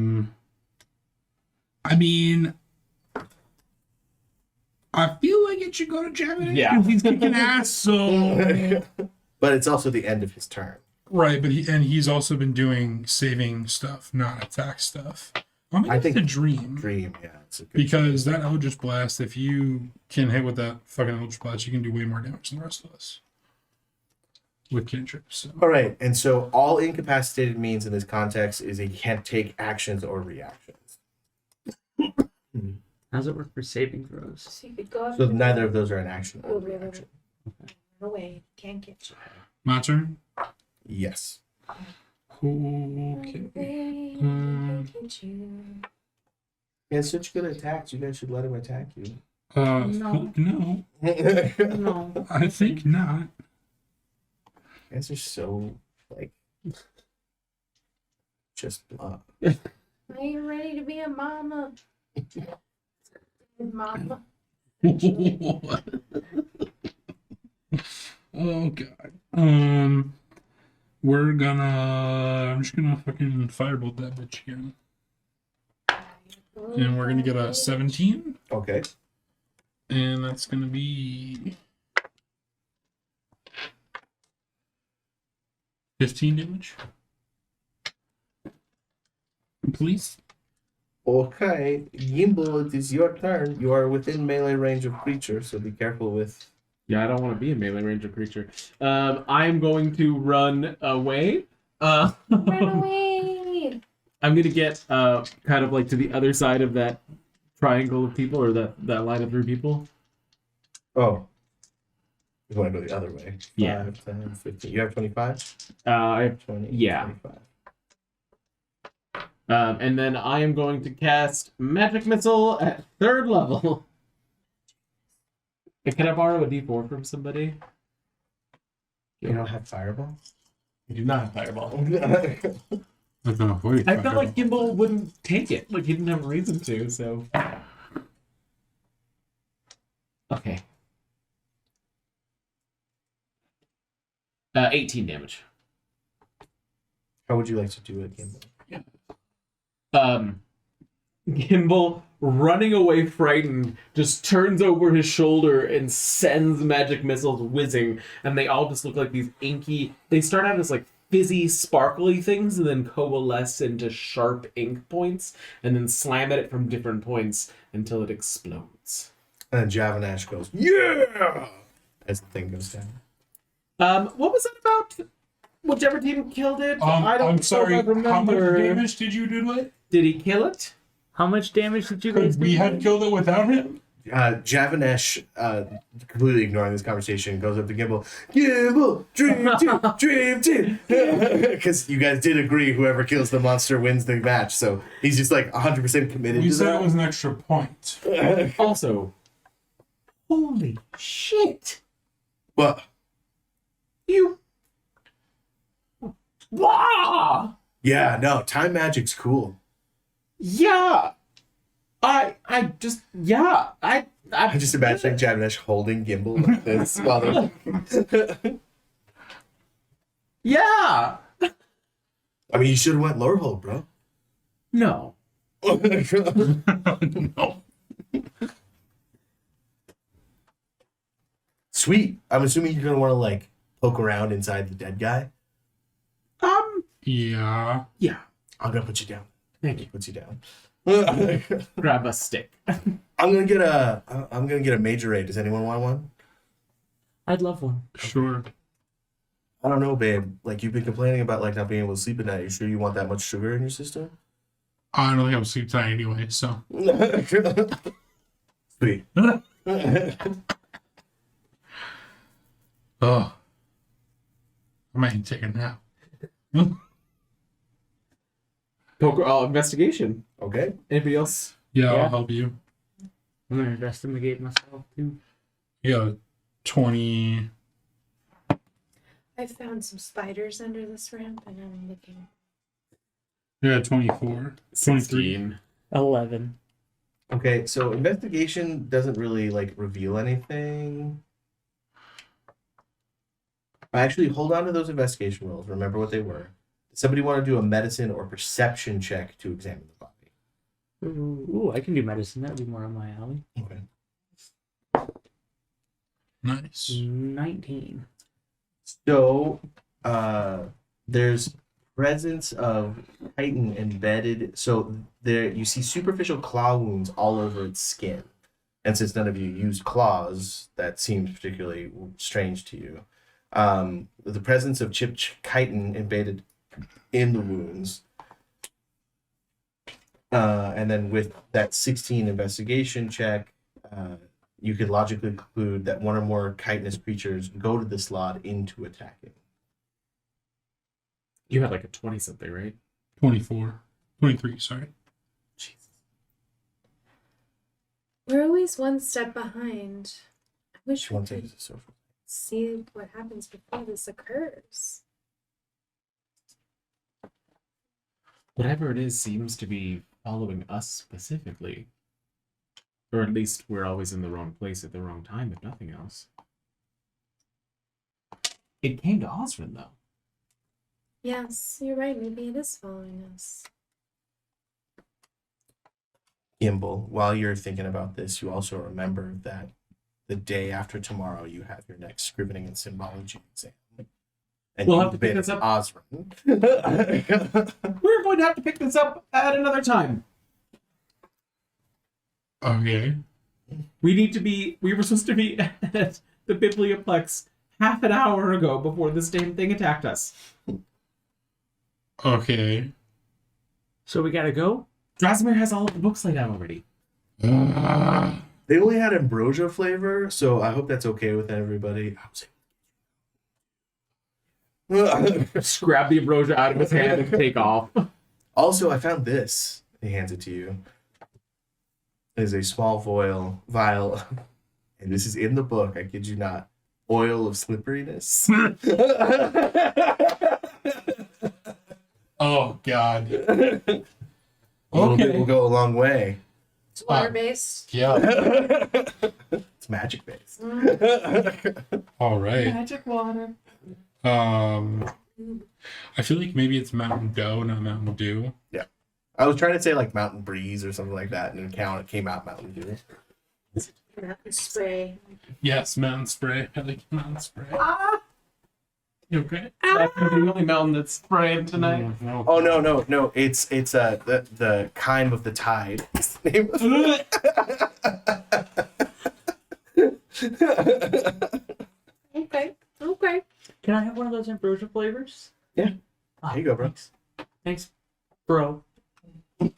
mean, I feel like it should go to Javin. Yeah. He's kicking ass, so But it's also the end of his turn. right. But he's also been doing saving stuff, not attack stuff. I think the dream. Dream, yeah. It's a good Because that Eldritch Blast, if you can hit with that fucking Eldritch Blast, you can do way more damage than the rest of us. With cantrips. So. All right, and so all incapacitated means in this context is he can't take actions or reactions. How does it work for saving throws? So you could go So after neither of those are an action or Oh, a really? reaction. run away. Can't get you. My turn? Yes. Okay. Can't get you. Yeah, it's such good attacks. You guys should let him attack you. No. No. I think not. You guys are so like just blah. Are you ready to be a mama? Mama. Oh god. I'm just gonna fucking firebolt that bitch again. And we're gonna get a 17. Okay. And that's gonna be 15 damage. Please. Okay, Gimbal, it is your turn. You are within melee range of creature, so be careful with. Yeah, I don't want to be a melee ranger creature. I'm going to run away. Run away! I'm gonna get kind of like to the other side of that triangle of people, or that line of 3 people. Oh. You want to go the other way. Yeah. 5, 10, 15. You have 25? I have 20. Yeah. 25. And then I am going to cast Magic Missile at 3rd level. Can I borrow a D4 from somebody? You don't have fireball? I do not have Fireball. I felt like Gimbal wouldn't take it. Like, he didn't have a reason to, so... Okay. 18 damage. How would you like to do it, Gimbal? Gimbal, running away frightened, just turns over his shoulder and sends magic missiles whizzing, and they all just look like these inky... They start out as like fizzy, sparkly things, and then coalesce into sharp ink points, and then slam at it from different points until it explodes. And then Javanash goes, yeah! As the thing goes down. What was that about? Whichever team killed it? I'm sorry, know if I how much remember. damage did you do to it? Did he kill it? How much damage did you guys Because do? we had killed it without him? Javanesh, completely ignoring this conversation, goes up to Gimbal. Gimbal, dream team. Because you guys did agree whoever kills the monster wins the match. So he's just like 100% committed We to said that. it was an extra point. Also, holy shit! But You... Wow! yeah, no, time magic's cool. Yeah! I I'm just imagining Javanesh holding Gimbal like this while they're... Yeah! I mean, you should have went lower hold, bro. No. No. Sweet. I'm assuming you're gonna want to like poke around inside the dead guy. Yeah. Yeah. I'm gonna put you down. Thank you. Put you down. Grab a stick. I'm gonna get a Major Does anyone want one? I'd love one. Sure. I don't know, babe. Like you've been complaining about like not being able to sleep at night. You sure you want that much sugar in your system? I don't think I'm sleep tonight anyway, so. Sweet. Oh. I might take a nap. Poker investigation. Okay. Anybody else? Yeah, Yeah. I'll help you. I'm gonna investigate myself too. You got a 20. I found some spiders under this ramp and I'm looking. Yeah, 24. 23. 11. Okay. So investigation doesn't really like reveal anything. Actually, hold on to those investigation rolls. Remember what they were. Does somebody want to do a medicine or perception check to examine the body? Ooh, I can do medicine. That would be more on my alley. Okay. Nice. 19. So, there's presence of chitin embedded. So there, you see superficial claw wounds all over its skin. And since none of you used claws, that seems particularly strange to you. The presence of chitin embedded in the wounds. And then with that 16 investigation check, you could logically conclude that one or more chitinous creatures go to the slot into attacking. You had like a 20 something, right? 24. 23, sorry. Jesus. We're always one step behind. I wish She we wants to could use a social. see what happens before this occurs. Whatever it is seems to be following us specifically. Or at least we're always in the wrong place at the wrong time, if nothing else. It came to Osrin, though. Yes, you're right. Maybe it is following us. Gimbal, while you're thinking about this, you also remember that the day after tomorrow you have your next scrivening and symbology exam. And We'll you've have to pick been this up. Osrin. We're going to have to pick this up at another time. Okay. We were supposed to be at the Biblioplex half an hour ago before this damn thing attacked us. Okay. So we gotta go? Drasimir has all of the books laid out already. They only had ambrosia flavor, so I hope that's okay with everybody. Just grab the ambrosia out of his hand and take off. Also, I found this. He hands it to you. It is a small vial, and this is in the book, I kid you not. Oil of slipperiness. Oh, God. A little bit Okay. will go a long way. It's water based. Yeah. It's magic based. All right. Magic water. I feel like maybe it's Mountain Dough, not Mountain Dew. I was trying to say like Mountain Breeze or something like that, and it came out Mountain Dew. Mountain spray. Yes, Mountain Spray. I like Mountain Spray. You okay? That's gonna be the only mountain that's spraying tonight. No. Oh no! It's the kind of the tide. Is the name of Okay. Can I have one of those ambrosia flavors? Yeah. Ah, There you go, bro. Thanks, bro. You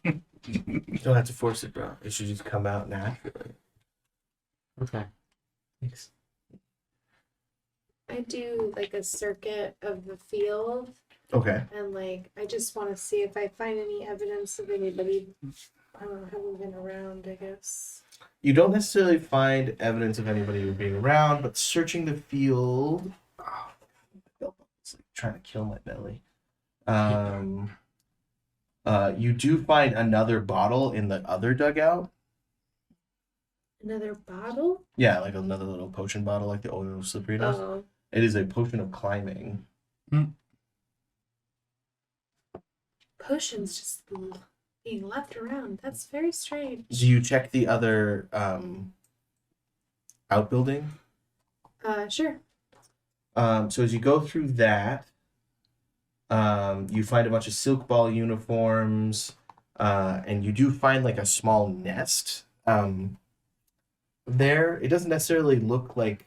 don't have to force it, bro. It should just come out naturally. Okay. Thanks. I do like a circuit of the field, Okay. and like I just want to see if I find any evidence of anybody. I don't know, having been around, I guess. You don't necessarily find evidence of anybody being around, but searching the field. Oh, it's like trying to kill my belly. You do find another bottle in the other dugout. Another bottle? Yeah, like another little potion bottle, like the oil of slipperiness. Oh, It is a potion of climbing. potions just being left around. That's very strange. Do you check the other outbuilding? Sure. So as you go through that, you find a bunch of silk ball uniforms, and you do find like a small nest. There, it doesn't necessarily look like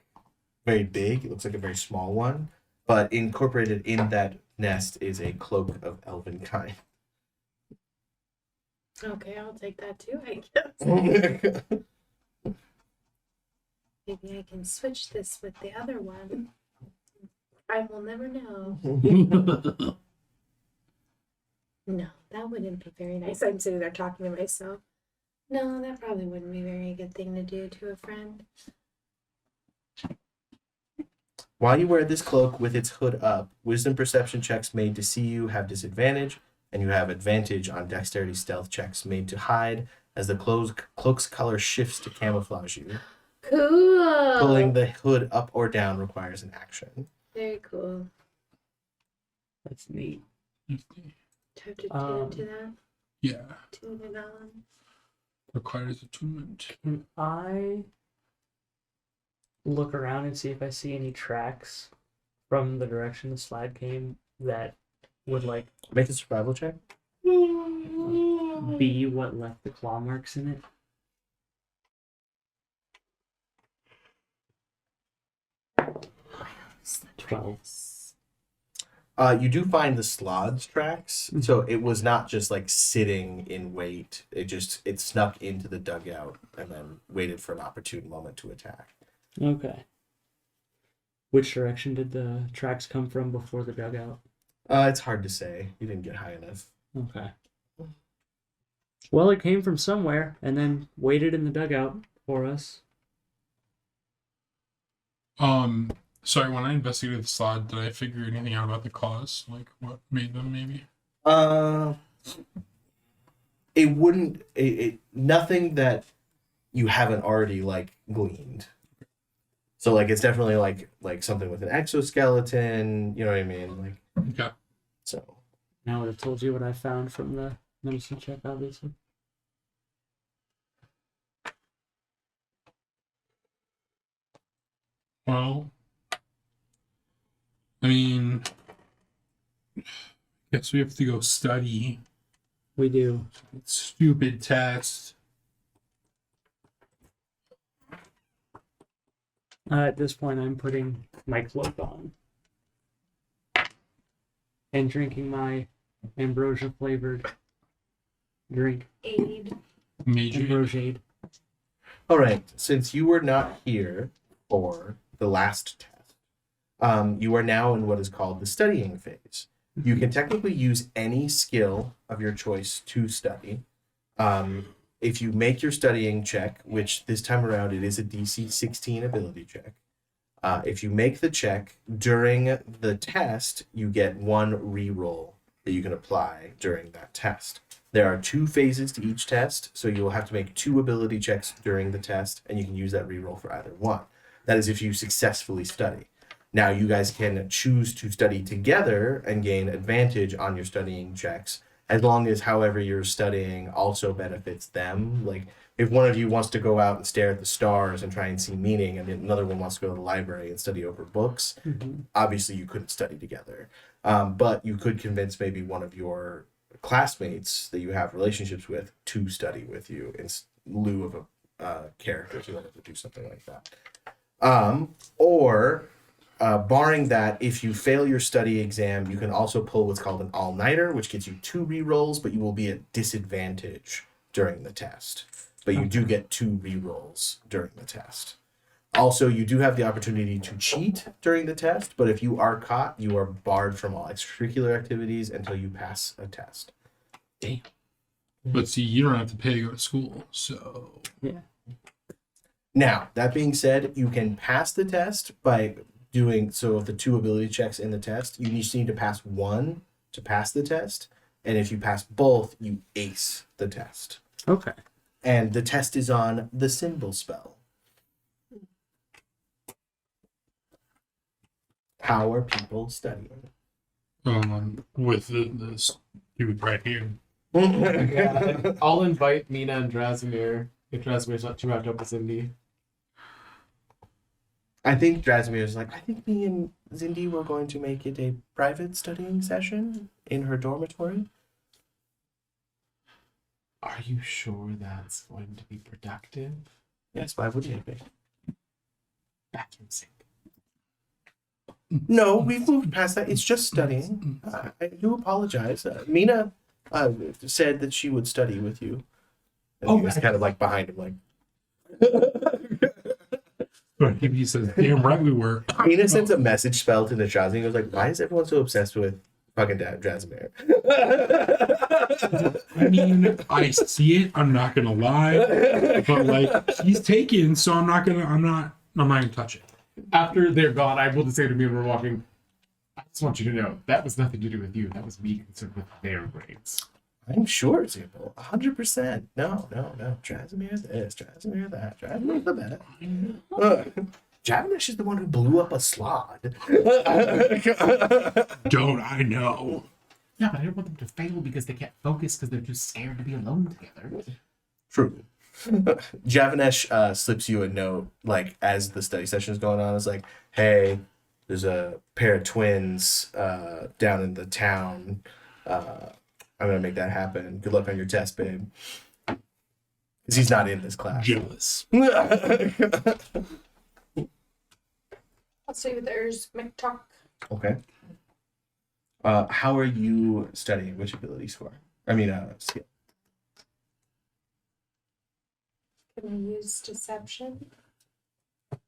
very big. It looks like a very small one, but incorporated in that nest is a cloak of elven kind. Okay, I'll take that too, I guess. Maybe I can switch this with the other one. I will never know. No, that wouldn't be very nice. I'm sitting there talking to myself. No, that probably wouldn't be a very good thing to do to a friend. While you wear this cloak with its hood up, wisdom perception checks made to see you have disadvantage, and you have advantage on dexterity stealth checks made to hide as the cloak's color shifts to camouflage you. Cool. Pulling the hood up or down requires an action. Very cool. That's neat. Do I have to tune into that? Yeah, Tune it on. requires attunement. Can I look around and see if I see any tracks from the direction the slide came that would like Make a survival check. be what left the claw marks in it? It's the 12. You do find the Slod's tracks, so it was not just like sitting in wait. It snuck into the dugout and then waited for an opportune moment to attack. Okay. Which direction did the tracks come from before the dugout? It's hard to say. You didn't get high enough. Okay. Well, it came from somewhere and then waited in the dugout for us. Sorry, when I investigated the slot, did I figure anything out about the cause? Like what made them maybe? It wouldn't. Nothing that you haven't already like gleaned. So like it's definitely like something with an exoskeleton. You know what I mean? Like Okay. so. Now I would have told you what I found from the medicine check, obviously. Well, I mean, guess we have to go study. We do. Stupid test. At this point, I'm putting my cloak on and drinking my ambrosia flavored drink. Aid. Major. Ambrosiade. All right. Since you were not here for the last test, you are now in what is called the studying phase. You can technically use any skill of your choice to study. If you make your studying check, which this time around it is a DC 16 ability check, if you make the check during the test, you get one reroll that you can apply during that test. There are 2 phases to each test, so you will have to make 2 ability checks during the test, and you can use that reroll for either one. That is if you successfully study. Now you guys can choose to study together and gain advantage on your studying checks, as long as however you're studying also benefits them. Like if one of you wants to go out and stare at the stars and try and see meaning, and another one wants to go to the library and study over books, obviously you couldn't study together. But you could convince maybe one of your classmates that you have relationships with to study with you in lieu of a character if you wanted to do something like that. Barring that, if you fail your study exam, you can also pull what's called an all-nighter, which gets you 2 rerolls, but you will be at disadvantage during the test. But you do get 2 rerolls during the test. Also, you do have the opportunity to cheat during the test, but if you are caught, you are barred from all extracurricular activities until you pass a test. Damn. But see, you don't have to pay to go to school, so Yeah. Now, that being said, you can pass the test by doing so of the 2 ability checks in the test. You just need to pass 1 to pass the test, and if you pass both, you ace the test. Okay. And the test is on the symbol spell. How are people studying? with the stupid right here. Yeah, I'll invite Mina and Drasimir if Drasimir's not too wrapped up with Cindy. I think Drazimir's like, I think me and Zindi were going to make it a private studying session in her dormitory. Are you sure that's going to be productive? Yes, why wouldn't it be? Bathroom sink. No, we've moved past that. It's just studying. I do apologize. Mina said that she would study with you. And he was kind of like behind him, like. He says, "Damn right we were." Mina sends a message spell to Nishazi and goes like, "Why is everyone so obsessed with fucking Drasimir?" I mean, I see it. I'm not gonna lie, but like he's taken, so I'm not gonna touch it. After they're gone, I will just say to me when we're walking, I just want you to know that was nothing to do with you. That was me concerned with their grades. I'm sure, Zippo. 100%. No. Drasimir this, Drasimir that. Drasimir the best. Javanish is the one who blew up a slod. Don't I know? Yeah, but I don't want them to fail because they can't focus because they're too scared to be alone together. True. Javanesh slips you a note, like, as the study session is going on. It's like, hey, there's a pair of twins down in the town. I'm going to make that happen. Good luck on your test, babe. Because he's not in this class. Jealous. I'll see with there's McTalk. Okay. How are you studying? Which ability score? I mean, skill. Can we use deception?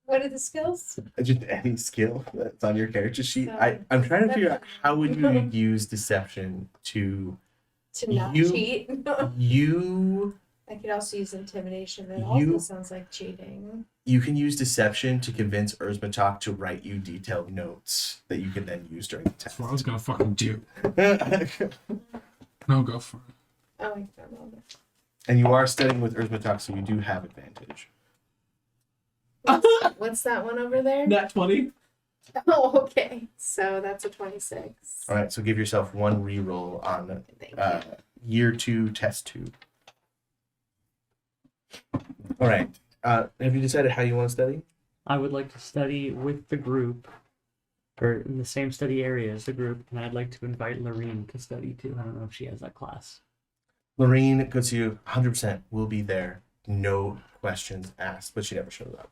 What are the skills? Just any skill that's on your character sheet. So, I'm trying to figure out how would you use deception to not You- cheat. you. I could also use intimidation. That You- also sounds like cheating. You can use deception to convince Urzmatok to write you detailed notes that you can then use during the That's test. what I was gonna fucking do. No, go for it. Oh, I don't know. And you are studying with Urzmatok, so you do have advantage. What's that one over there? Nat 20. Oh, okay. So that's a 26. All right, so give yourself one reroll on Thank year 2, test 2. All right. Have you decided how you want to study? I would like to study with the group, or in the same study area as the group, and I'd like to invite Lorene to study too. I don't know if she has that class. Lorene goes to you, 100% will be there. No questions asked, but she never shows up.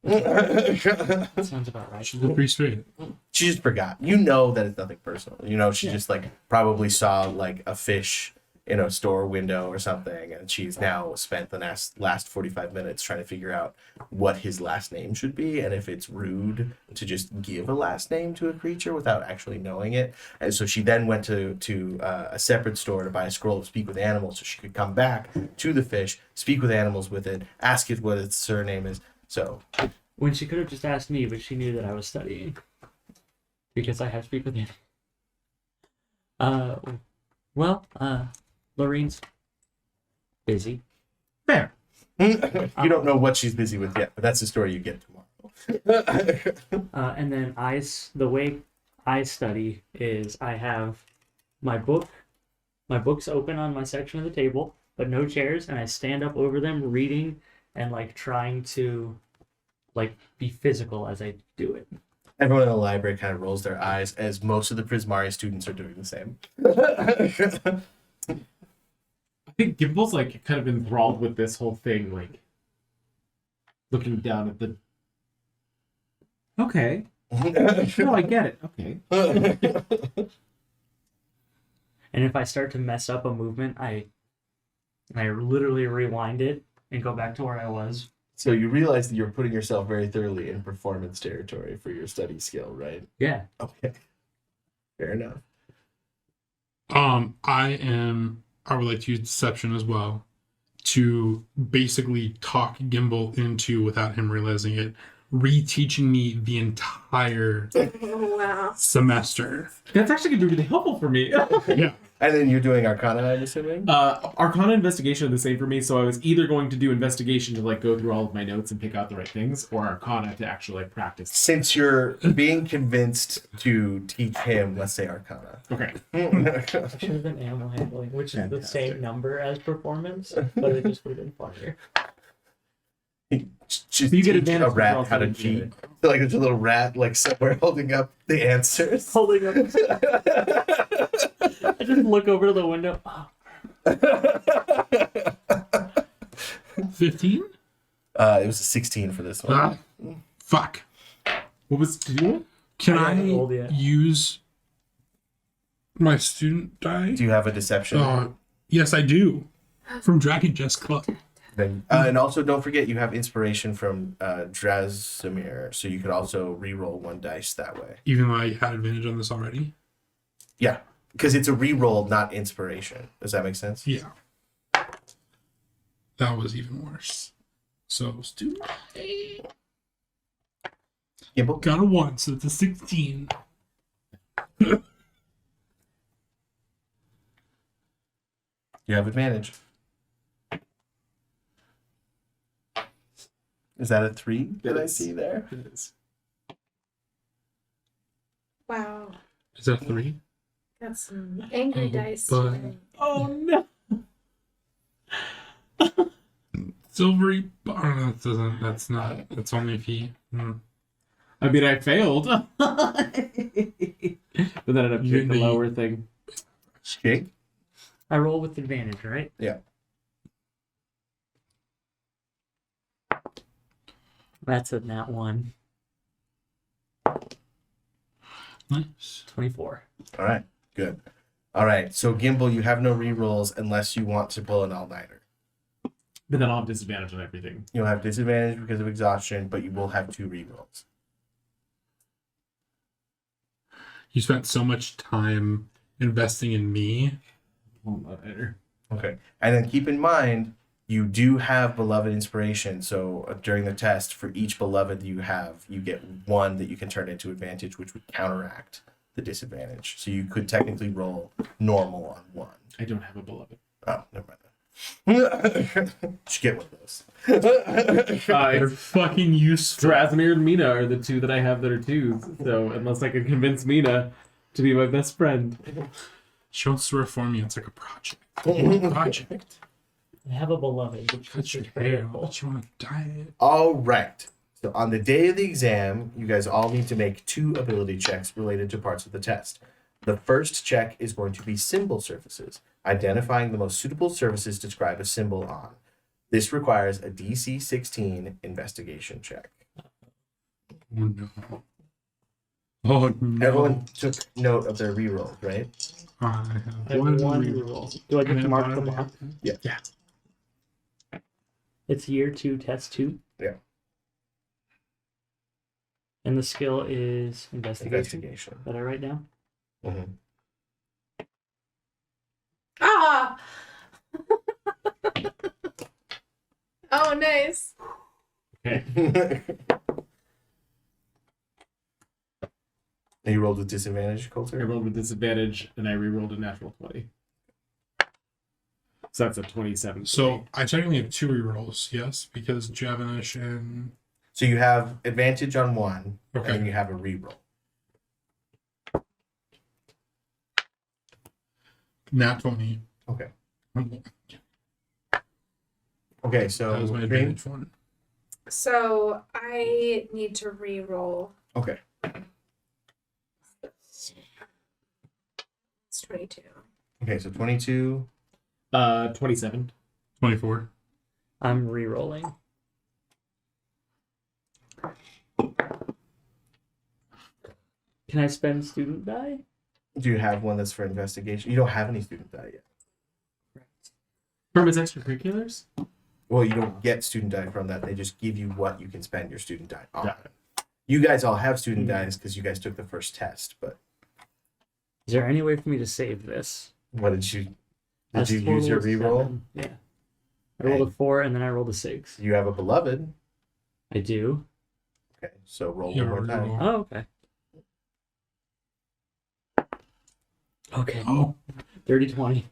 That sounds about right. She's pretty straight. She just forgot. You know that it's nothing personal. You know, she just like probably saw like a fish in a store window or something, and she's now spent the last 45 minutes trying to figure out what his last name should be and if it's rude to just give a last name to a creature without actually knowing it. And so she then went to a separate store to buy a scroll of Speak with Animals so she could come back to the fish, speak with animals with it, ask it what its surname is. So When she could have just asked me, but she knew that I was studying. Because I have to speak with him. Lorene's busy. Fair. you don't know what she's busy with yet, but that's the story you get tomorrow. And then the way I study is I have my books open on my section of the table, but no chairs, and I stand up over them reading and like trying to like be physical as I do it. Everyone in the library kind of rolls their eyes as most of the Prismari students are doing the same. I think Gimble's like kind of enthralled with this whole thing, like looking down at the. Okay. No, I get it. Okay. And if I start to mess up a movement, I literally rewind it and go back to where I was. So you realize that you're putting yourself very thoroughly in performance territory for your study skill, right? Yeah. Okay. Fair enough. I would like to use deception as well to basically talk Gimbal into, without him realizing it, reteaching me the entire Oh, wow. semester. That's actually going to be really helpful for me. Yeah. And then you're doing Arcana, I'm assuming? Arcana investigation are the same for me, so I was either going to do investigation to like go through all of my notes and pick out the right things, or Arcana to actually like practice. Since you're being convinced to teach him, let's say Arcana. Okay. I should have been animal handling, which is the Fantastic. same number as performance, but it just would have been funnier. Just So you get teach advantage a because rat you're also how to looking cheat. at it. So like there's a little rat like somewhere holding up the answers. Holding up. I just look over the window. Oh, 15? It was a 16 for this one. Ah, fuck. What was to do? Can I I haven't rolled yet. use my student die? Do you have a deception? Yes, I do. From Dragon Jest Club. Then, and also don't forget you have inspiration from Drazimir, so you could also re-roll one dice that way. Even though I had advantage on this already. Yeah, because it's a re-roll, not inspiration. Does that make sense? Yeah. That was even worse. So student Gimble? got a 1, so it's a 16. You have advantage. Is that a 3 that It I is. see there? It is. Wow. Is that 3? Got some angry Oh, dice but- today. Oh no. Silvery. Oh, that doesn't. That's not. That's only if he. I mean, I failed. But then I ended up You getting the need- lower thing. Jake? I roll with advantage, right? Yeah. That's a nat 1. Nice. 24. All right, good. All right, so Gimbal, you have no rerolls unless you want to pull an all-nighter. But then I'll have disadvantage on everything. You'll have disadvantage because of exhaustion, but you will have 2 rerolls. You spent so much time investing in me. Oh, later. Okay. And then keep in mind, you do have beloved inspiration. So during the test, for each beloved you have, you get 1 that you can turn into advantage, which would counteract the disadvantage. So you could technically roll normal on 1. I don't have a beloved. Oh, never mind. Should get one of those. They're fucking useful. Drasimir and Mina are the 2 that I have that are 2s. So unless I can convince Mina to be my best friend. She wants to reform me. It's like a project. Project. I have a beloved, which Cut is your hair. variable. What you want to diet? All right. So on the day of the exam, you guys all need to make 2 ability checks related to parts of the test. The first check is going to be symbol surfaces, identifying the most suitable surfaces to describe a symbol on. This requires a DC 16 investigation check. Oh no. Oh no. Everyone took note of their rerolls, right? I I have have one one reroll. reroll. Do I get to mark them off? Yeah. It's year 2, test 2. Yeah. And the skill is investigation. Investigation. That I write down. Mhm. Ah! Oh, nice. And you rolled with disadvantage, I Coulter? rolled with disadvantage and I re-rolled a natural 20. So that's a 27. So I technically have 2 rerolls, yes, because Javanish and So you have advantage on 1, and then okay. you have a reroll. Nat 20. Okay. That Okay, so was my Dream? advantage one. So I need to re-roll. Okay. It's 22. Okay, so 22. 27. 24. I'm re-rolling. Can I spend student die? Do you have one that's for investigation? You don't have any student die yet. From his extracurriculars? Well, you don't get student die from that. They just give you what you can spend your student die on. Got You guys all have student dies because you guys took the first test, but Is there any way for me to save this? what did you That's use your total reroll? 7. Yeah. I rolled a 4 and then I rolled a 6. You have a beloved. I do. Okay, so roll Yeah, one more time. reroll. Oh, okay. Okay. Oh, 30-20.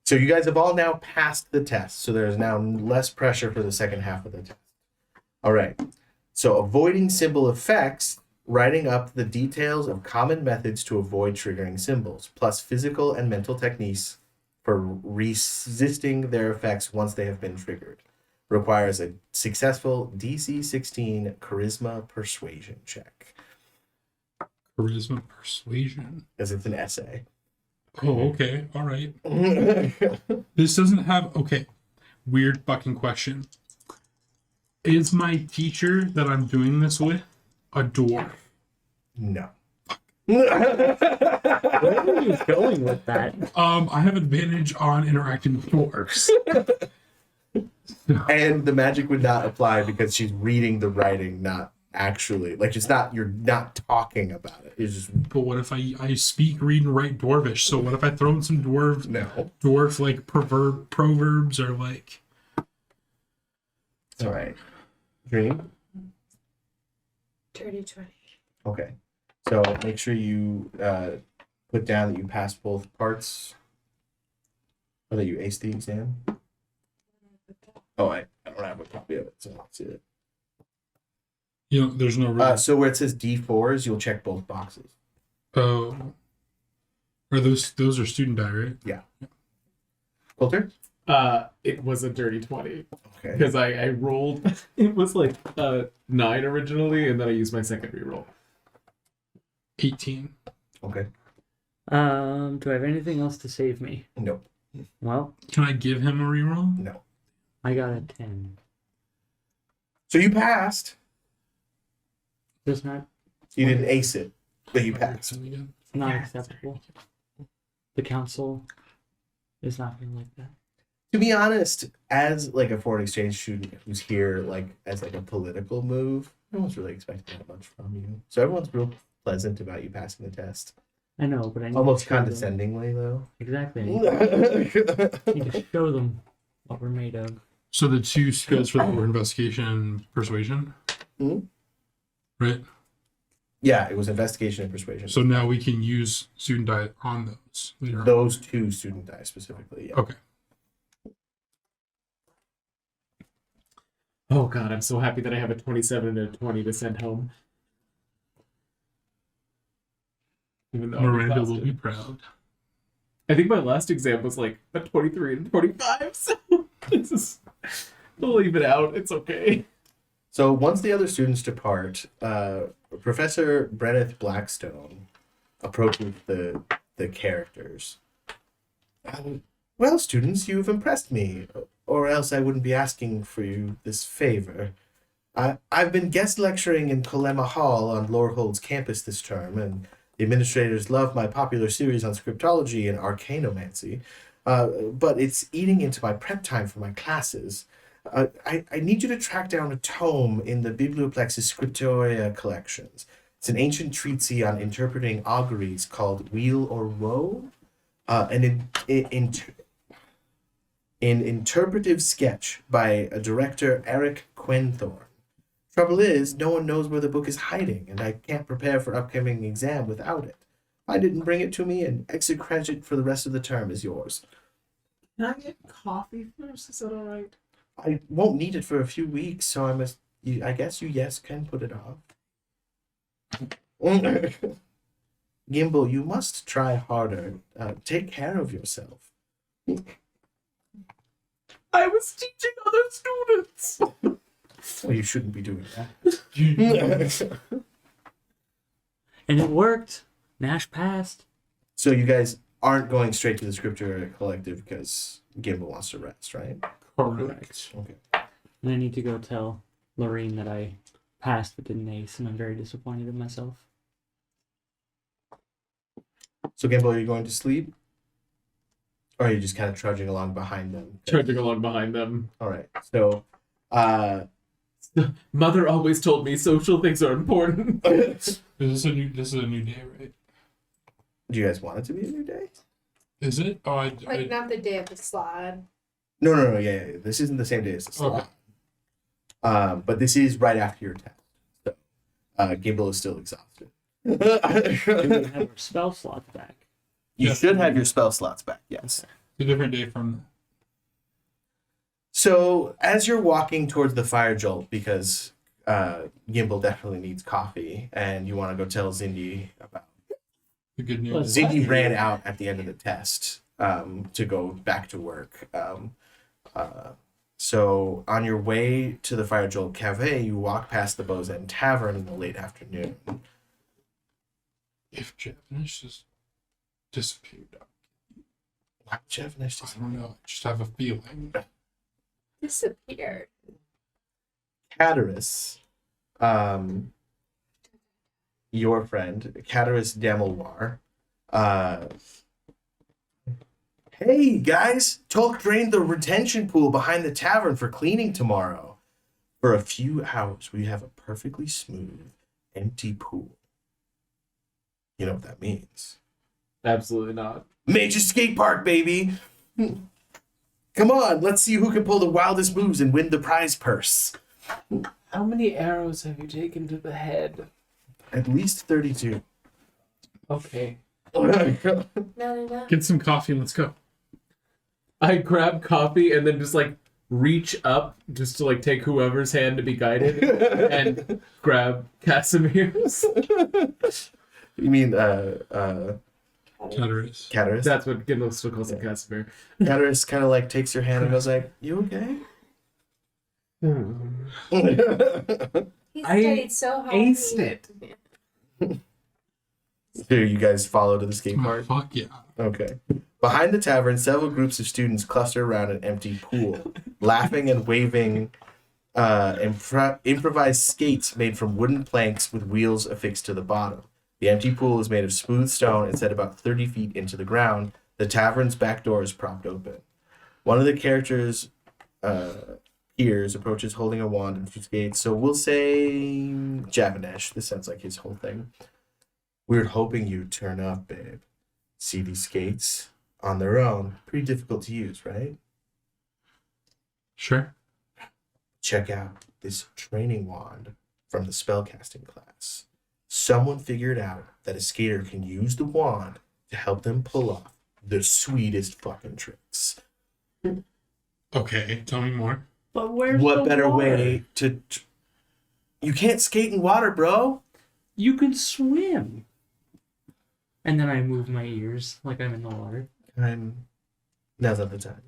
So you guys have all now passed the test, so there's now less pressure for the second half of the test. All right. So avoiding symbol effects, writing up the details of common methods to avoid triggering symbols, plus physical and mental techniques for resisting their effects once they have been triggered. Requires a successful DC 16 Charisma Persuasion check, charisma persuasion. as it's an essay. Oh, okay. All right. This doesn't have. Okay. Weird fucking question. Is my teacher that I'm doing this with a dwarf? No. Where are you going with that? I have advantage on interacting with dwarves. And the magic would not apply because she's reading the writing, not actually. Like, it's not, you're not talking about it. It's just, But what if I speak, read, and write dwarvish? So what if I throw in some no. dwarf like proverbs or like? It's all right. Dream? Dirty 20. Okay. So make sure you put down that you passed both parts. Or that you aced the exam. Oh, I don't have a copy of it, so let's see it. You know, there's no. So where it says D4s, you'll check both boxes. Oh, are those are student die, right? Coulter? It was a dirty 20 Okay. because I rolled. It was like 9 originally, and then I used my second reroll. 18. Okay. Do I have anything else to save me? No. Well, Can I give him a reroll? No. I got a 10. So you passed. Does not You didn't ace it, but you passed. not acceptable. The council is not going to like that. To be honest, as like a foreign exchange student who's here like as like a political move, no one's really expecting that much from you. So everyone's real pleasant about you passing the test. I know, but I need Almost to show them. condescendingly though. Exactly. I need to show them what we're made of. So the 2 skills for that were investigation and persuasion, Mhm. right? Yeah, it was investigation and persuasion. So now we can use student die on those later on. those 2 student die specifically. Yeah. Okay. Oh god, I'm so happy that I have a 27 and a 20 to send home. Even though I'm Miranda will exhausted. be proud. I think my last exam was like a 23 and 25, so this is. We'll leave it out. It's okay. So once the other students depart, Professor Brenneth Blackstone approaches the characters. Well, students, you've impressed me, or else I wouldn't be asking for you this favor. I've been guest lecturing in Kolema Hall on Lorehold's campus this term, and the administrators love my popular series on scriptology and arcanomancy, but it's eating into my prep time for my classes. I need you to track down a tome in the Biblioplex's Scriptoria collections. It's an ancient treatise on interpreting auguries called Weal or Woe, an interpretive sketch by a director, Eric Quenthorne. Trouble is, no one knows where the book is hiding, and I can't prepare for upcoming exam without it. I didn't bring it to me, and exit credit for the rest of the term is yours. Can I get coffee first? Is that alright? I won't need it for a few weeks, so I guess you can put it off. Gimbal, you must try harder. Take care of yourself. I was teaching other students! Well, you shouldn't be doing that. And it worked. Nash passed. So you guys aren't going straight to the Scripture Collective because Gimbal wants to rest, right? Correct. Okay. And I need to go tell Lorene that I passed but didn't ace, and I'm very disappointed in myself. So Gimbal, are you going to sleep? Or are you just kind of trudging along behind them? Trudging along behind them. All right. So, Mother always told me social things are important. This is a new day, right? do you guys want it to be a new day? Is it? Oh, Like, not the day of the slide. No. Yeah. This isn't the same day as the slot. Okay. But this is right after your test. So, Gimbal is still exhausted. We have our spell slots back. You Yeah. should have your spell slots back, yes. It's a different day from. So, as you're walking towards the fire jolt, because Gimbal definitely needs coffee, and you want to go tell Zindi about. The good news. Well, is- Zindi ran out at the end of the test to go back to work. So, on your way to the fire jolt cafe, you walk past the Bow's End Tavern in the late afternoon. If Japanese just disappeared, Why would Javanish I don't know. I just have a feeling. Disappeared. Cataris, your friend, Cataris Damelwar. Hey guys, Tolk drained the retention pool behind the tavern for cleaning tomorrow. For a few hours, we have a perfectly smooth, empty pool. You know what that means? Absolutely not. Major skate park, baby! Come on, let's see who can pull the wildest moves and win the prize purse. How many arrows have you taken to the head? At least 32. Okay. No. Get some coffee and let's go. I grab coffee and then just like reach up just to like take whoever's hand to be guided and grab Casimir's. You mean Cataris. Cataris? That's what Gindle still calls him, Casimir. Cataris kind of like takes your hand and goes like, "You okay?" He I studied so hard. aced it. Do you guys follow to the skate Oh, park? fuck yeah. Okay. Behind the tavern, several groups of students cluster around an empty pool, laughing and waving improvised skates made from wooden planks with wheels affixed to the bottom. The empty pool is made of smooth stone and set about 30 feet into the ground. The tavern's back door is propped open. One of the characters' peers approaches holding a wand and two skates. So we'll say Javanesh. This sounds like his whole thing. We were hoping you'd turn up, babe. See these skates? On their own, pretty difficult to use, right? Sure. Check out this training wand from the spellcasting class. Someone figured out that a skater can use the wand to help them pull off the sweetest fucking tricks. Okay, tell me more. But where's What the better water? way to... You can't skate in water, bro. You can swim. And then I move my ears like I'm in the water. Now's not the time.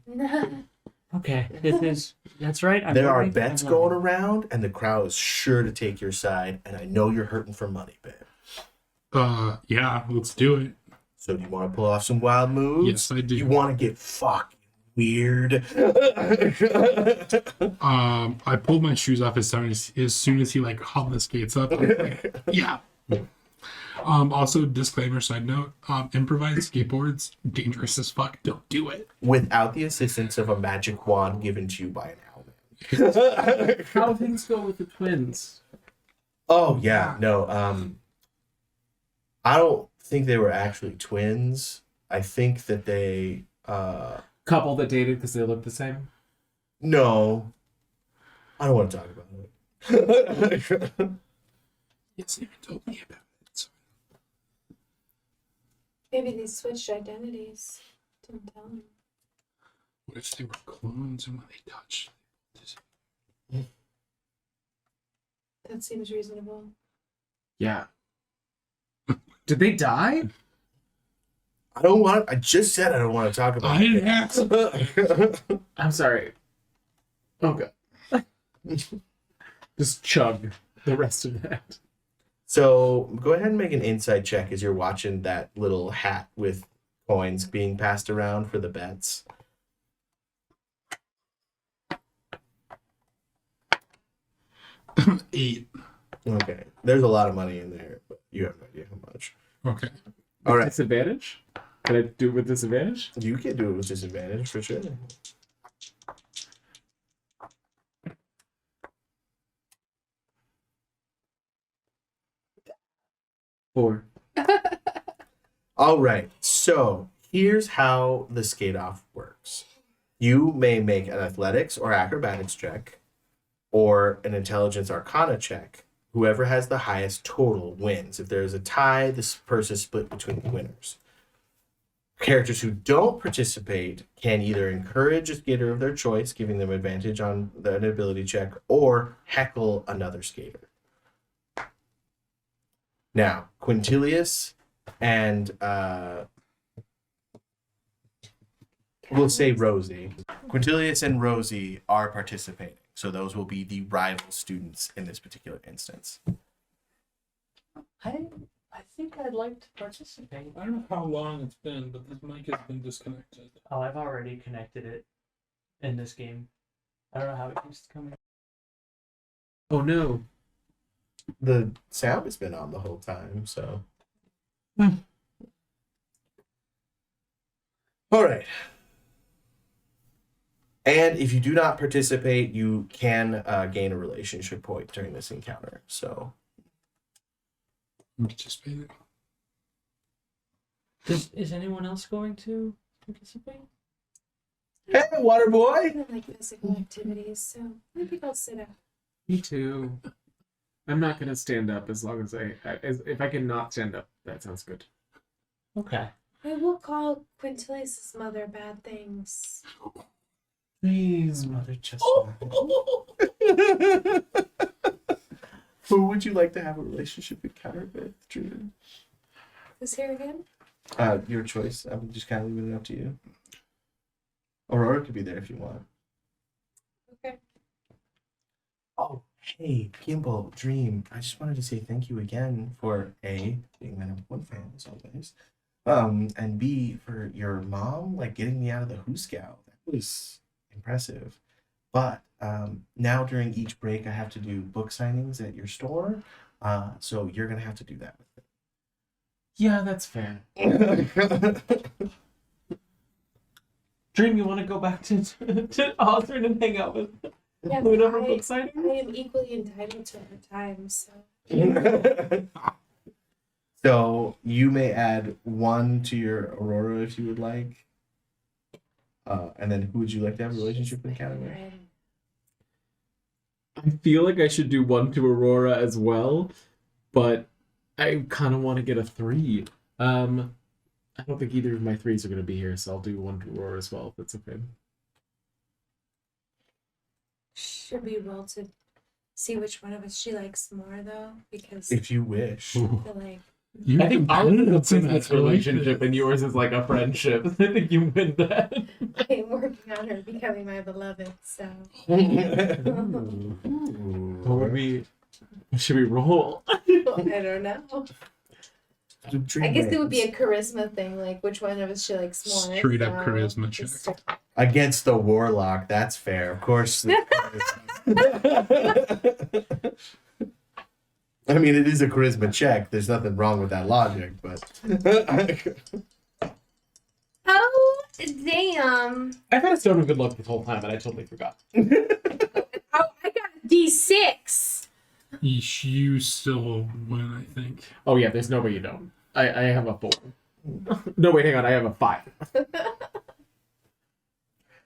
Okay, that's right. I'm There are learning, bets I'm going learning. around, and the crowd is sure to take your side, and I know you're hurting for money, babe. Yeah, let's do it. So do you want to pull off some wild moves? Yes, I do. You want to get fucking weird? I pulled my shoes off as soon as he like hauled the skates up. Yeah. Also, disclaimer, side note, improvised skateboards, dangerous as fuck. Don't do it. Without the assistance of a magic wand given to you by an owlman. How things go with the twins? Oh yeah, no. I don't think they were actually twins. I think that they. Couple that dated because they look the same. No, I don't want to talk about it. Yes, even told me about it. Maybe they switched identities. Didn't tell him. What if they were clones and when they touched? That seems reasonable. Yeah. Did they die? I don't want. I just said I don't want to talk about I didn't ask. I'm sorry. Okay. Just chug the rest of that. So go ahead and make an insight check as you're watching that little hat with coins being passed around for the bets. 8. Okay. There's a lot of money in there, but you have no idea how much. Okay. All right. Disadvantage? Can I do it with disadvantage? You can do it with disadvantage for sure. Four. All right. So here's how the skate off works. You may make an athletics or acrobatics check or an intelligence arcana check. Whoever has the highest total wins. If there's a tie, this person is split between the winners. Characters who don't participate can either encourage a skater of their choice, giving them advantage on an ability check, or heckle another skater. Now, Quintilius and we'll say Rosie. Quintilius and Rosie are participating, so those will be the rival students in this particular instance. I think I'd like to participate. I don't know how long it's been, but this mic has been disconnected. Oh, I've already connected it in this game. I don't know how it keeps coming. Oh no. The sound has been on the whole time, so. All right. And if you do not participate, you can gain a relationship point during this encounter. So, Participating. Is anyone else going to participate? hey, water I boy! don't like physical activities, so maybe I'll sit out. Me too. I'm not gonna stand up as long as if I can not stand up. That sounds good. Okay. I will call Quintilius' mother bad things. Please, Mother Chestnut. Who would you like to have a relationship encounter with, Drew? Who's here again? Your choice. I'm just kind of leaving it up to you. Aurora could be there if you want. Okay. Oh, hey, Gimbal, Dream. I just wanted to say thank you again for A, being my number one fan as always. And B, for your mom, like getting me out of the Who Scout. That was impressive. But now during each break, I have to do book signings at your store. So you're gonna have to do that with Yeah, that's fair. it. Dream, you want to go back to Osrin and hang out with Yeah, Luna for I- book signing? I am equally entitled to her time, so. So you may add 1 to your Aurora if you would like. And then who would you like to have a relationship encounter with? I feel like I should do 1 to Aurora as well, but I kind of want to get a 3. I don't think either of my 3s are going to be here, so I'll do 1 to Aurora as well, if that's okay. Should we roll to see which one of us she likes more, though? Because If you wish. I feel like You I think ours is a competitive in business that relationship, and yours is like a friendship. I think you win that. I am working on her becoming my beloved, so. What would we... Should we roll? I don't know. I guess it would be a charisma thing, like which one of us she likes more. Straight up so charisma just- check. Against the warlock, that's fair. Of course. I mean, it is a charisma check. There's nothing wrong with that logic, but Oh, damn. I've had a stone of good luck this whole time, and I totally forgot. Oh, I got a D6. You still win, I think. Oh yeah, there's no way you don't. I have a 4. No, wait, hang on. I have a 5.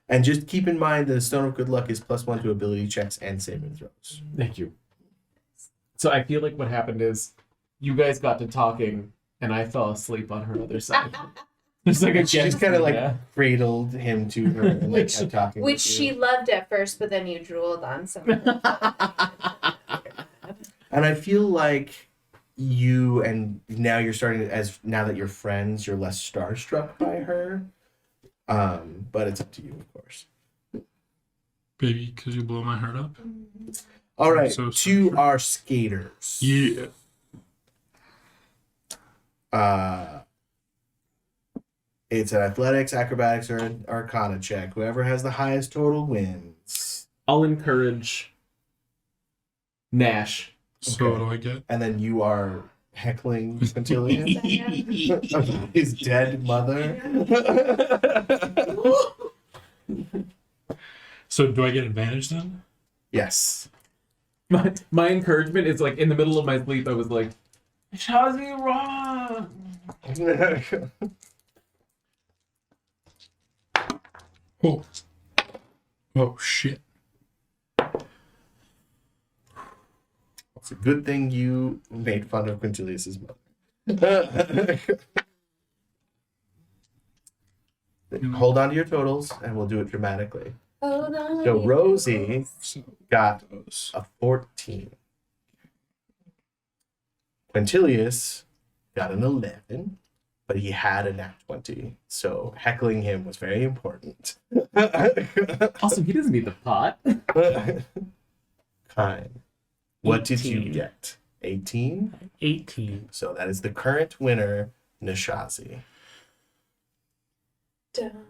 and just keep in mind the Stone of Good Luck is +1 to ability checks and saving throws. Thank you. So I feel like what happened is you guys got to talking, and I fell asleep on her other side. It's like a She just kind of like yeah. cradled him to her and like kept talking. Which with she you. loved at first, but then you drooled on something. And I feel like you and now you're starting to, as now that you're friends, you're less starstruck by her. But it's up to you, of course. Baby, because you blow my heart up. All right, So to starstruck. our skaters. Yeah. It's an athletics, acrobatics, or an arcana check. Whoever has the highest total wins. I'll encourage Nash. So Okay. what do I get? And then you are heckling Quintilian. His dead mother. So do I get advantage then? Yes. My encouragement is like in the middle of my sleep, I was like, Shazi wrong. Oh. Oh shit. It's a good thing you made fun of Quintilius's mother. Hold on to your totals, and we'll do it dramatically. Hold on. So Rosie So got those. a 14. Quintilius got an 11, but he had a nat 20, so heckling him was very important. Also, he doesn't need the pot. Kind. What did you 18. get? 18? 18. So that is the current winner, Nishazi.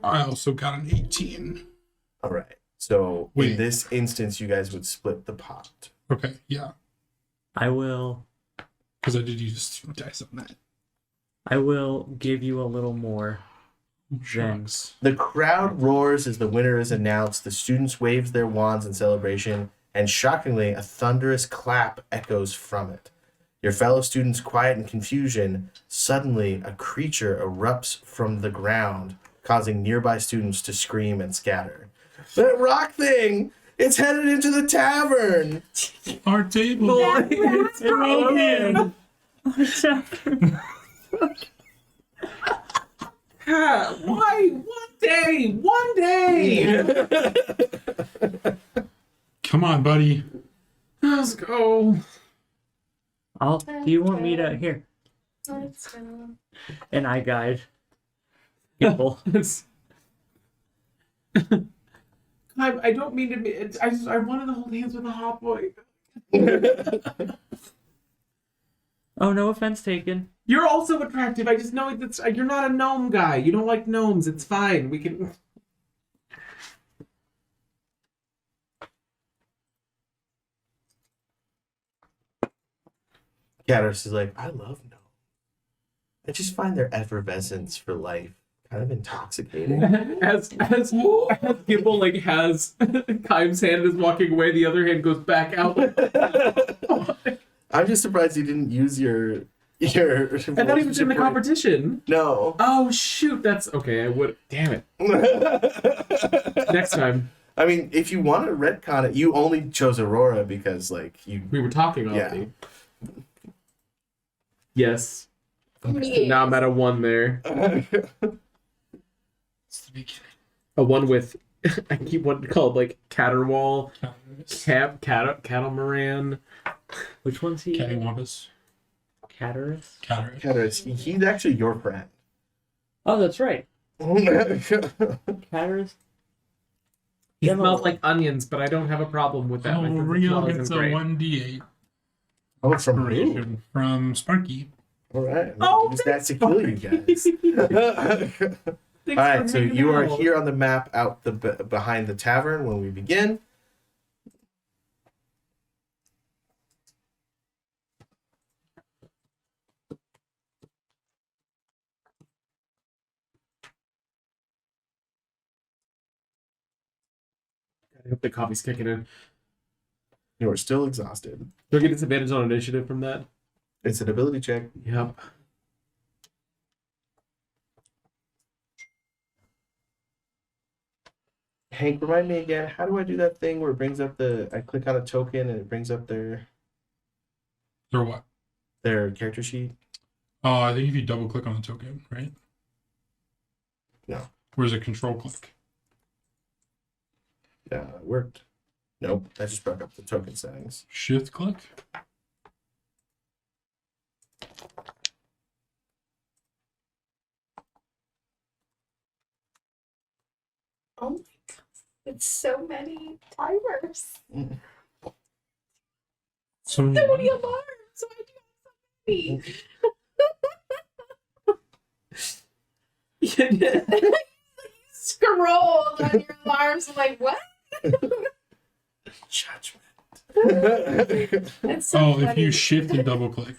I also got an 18. All right. So in Wait. this instance, you guys would split the pot. Okay, yeah. I will Because I did use 2 dice on that. give you a little more than Shucks. The crowd roars as the winner is announced. The students wave their wands in celebration, and shockingly, a thunderous clap echoes from it. Your fellow students quiet in confusion. Suddenly, a creature erupts from the ground, causing nearby students to scream and scatter. That rock thing! It's headed into the tavern! Our table. It's broken. Why? What day! One day! Come on, buddy. Let's go. Do you want me to here? Let's go. An eye guide. Gimble. I don't mean to be. I wanted to hold hands with a hot boy. Oh, no offense taken. You're also attractive. I just know that you're not a gnome guy. You don't like gnomes. It's fine. We can. Gadders is like, I love gnomes. I just find their effervescence for life kind of intoxicating. As Gimble like has Kaim's hand is walking away, the other hand goes back out. I'm just surprised you didn't use your. I thought he was in the competition. No. Oh shoot, that's okay. I would. Damn it. Next time. I mean, if you want to retcon it, you only chose Aurora because, like, you. We were talking already. Yes. Yes. Now I'm at a 1 there. It's the beginning. A 1 with I keep wanting to call it like Caterwall, Catamaran. Which one's he? Cattywampus. Caterus? Gadders, he's actually your friend. Oh, that's right. Caterus? He smells like onions, but I don't have a problem with that. Oh, because the Rio smell gets isn't a great. 1d8 Oh, from who? inspiration from Sparky. All right. Oh, Use that to kill you guys. All right, so you are here on the map out behind the tavern when we begin. I hope the coffee's kicking in. You are still exhausted. Do I get disadvantage on initiative from that? It's an ability check. Yep. Hank, remind me again, how do I do that thing where it brings up I click on a token and it brings up Or what? their character sheet? I think if you double click on the token, right? No. Where's a control click? Yeah, it worked. Nope, that just brought up the token settings. Shift click? Oh my god. It's so many timers. So So many alarms. Why do you have so many? Scrolled on your alarms. I'm like, what? Judgment. That's so Oh, funny. if you shift and double click.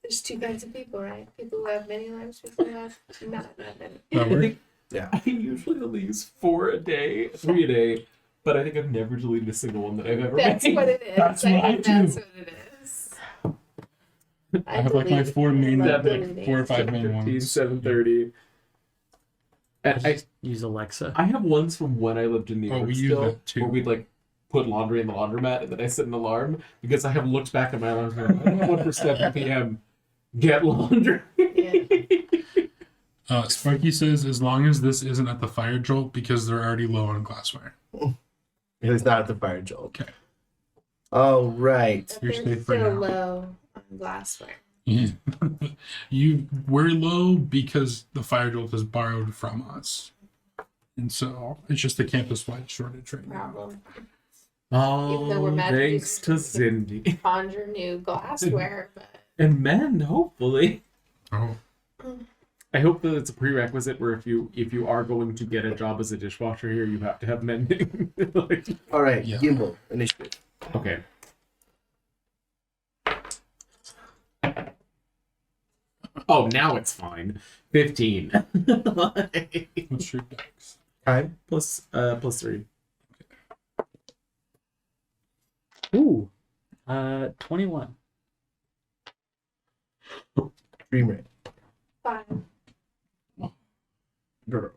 There's two kinds of people, right? People who have many alarms, people who have not many. That work? Yeah. I usually only use 4 a day, 3 a day, but I think I've never deleted a single one that I've ever That's made. what it is. That's I what I think that's do. what it is. I have like my deleted- 4 main, I love like deleting. 4 or 5 main 7:15, ones. 7:30. And I Use Alexa. have ones from when I lived in New York Oh, we use still, that too. where we'd like put laundry in the laundromat and then I set an alarm because I have looked back at my alarm and I don't want for 7 p.m. Get laundry. Yeah. Sparky says, as long as this isn't at the fire jolt because they're already low on glassware. It's not at the fire jolt. Okay. All right. But You're they're safe for still now. low on glassware. Yeah. We're low because the fire jolt is borrowed from us. And so it's just a campus-wide shortage right now. Problem. Oh, though we're magically thanks to Cindy. Conjure new glassware, but And men, hopefully. Oh, I hope that it's a prerequisite where if you are going to get a job as a dishwasher here, you have to have mending. Like, All right. Yeah. Gimbal initiative. okay. Oh, now it's fine. 15. what's your dex? Time. plus 3. Ooh. 21. Dream rate. 5. Girl.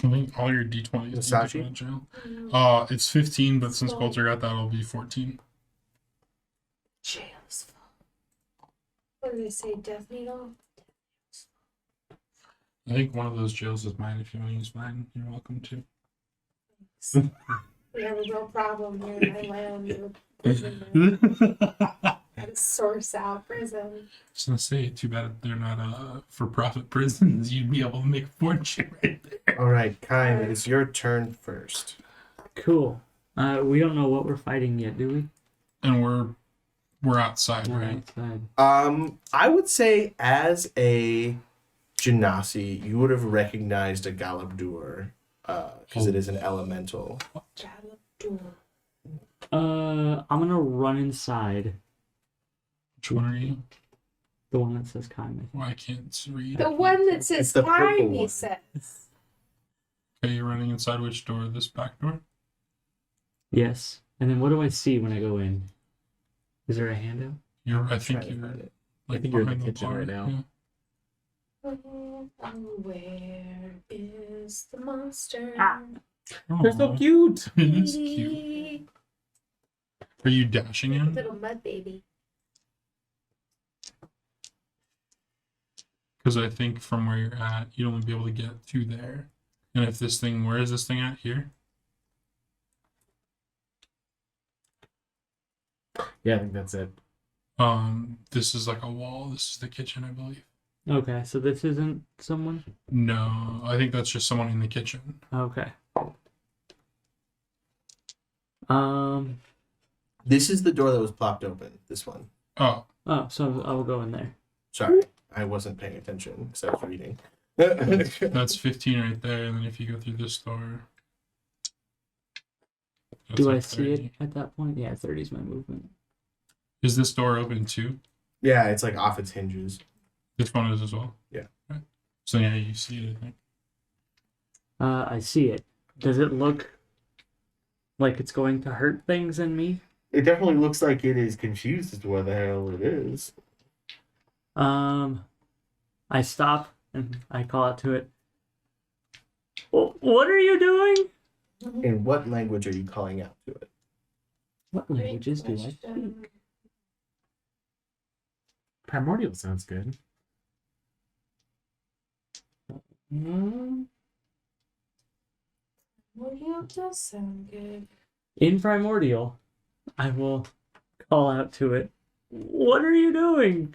I think all your d20s. Versace? in jail. It's 15, but since Coulter got that, it'll be 14. Jails. What did they say? Death needle? I think one of those jails is mine. If you want to use mine, you're welcome to. We have a real problem here in my land with prison. Gotta source out prison. I was gonna say, too bad they're not for-profit prisons. You'd be able to make a fortune right there. All right, Kaim, it is your turn first. Cool. We don't know what we're fighting yet, do we? And we're outside, We're right? outside. I would say as a Genasi, you would have recognized a Galabdur, because it is an elemental. I'm gonna run inside. Which one are you? The one that says Kaim. Well, I can't read. The one that says It's the purple time, he one. says. Okay, you're running inside which door? This back door? Yes. And then what do I see when I go in? Is there a handout? I think Trying to you're find it. like think you're in the behind kitchen bar, right now. yeah. Where is the monster? Ah. They're so Aw, cute. it is cute. Are you dashing in? Little mud baby. Because I think from where you're at, you'd only be able to get to there. And if this thing, where is this thing at? Here? Yeah, I think that's it. This is like a wall. This is the kitchen, I believe. Okay, so this isn't someone? No, I think that's just someone in the kitchen. Okay. This is the door that was plopped open. This one. Oh, So I will go in there. Sorry, I wasn't paying attention because I was reading. that's 15 right there. And then if you go through this door. that's Do I like see 30. it at that point? Yeah, 30 is my movement. Is this door open too? Yeah, it's like off its hinges. This one is as well? Yeah. Right. So yeah, you see it, I think. I see it. Does it look like it's going to hurt things in me? It definitely looks like it is confused as to what the hell it is. I stop and I call out to it. What are you doing? In what language are you calling out to it? What languages do I speak? Primordial sounds good. Primordial does sound good. In Primordial, I will call out to it. What are you doing?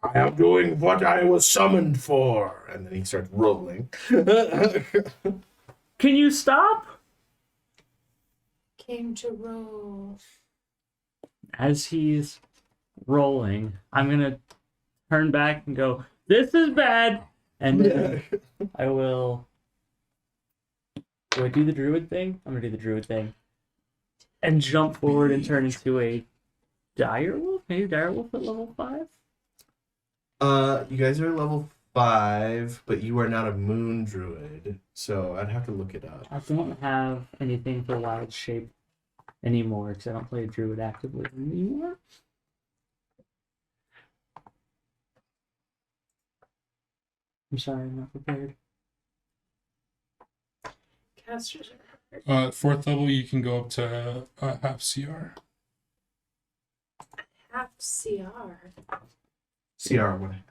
I am doing what I was summoned for. And then he starts rolling. Can you stop? Came to roll. As he's rolling, I'm gonna turn back and go, "This is bad," and then I will. Do I do the druid thing? I'm gonna do the druid thing, and jump forward and turn into a direwolf. Maybe direwolf at level 5. You guys are level 5, but you are not a moon druid, so I'd have to look it up. I don't have anything for wild shape anymore because I don't play druid actively anymore. I'm sorry, I'm not prepared. Casters are hard. 4th level, you can go up to half CR. Half CR. CR one.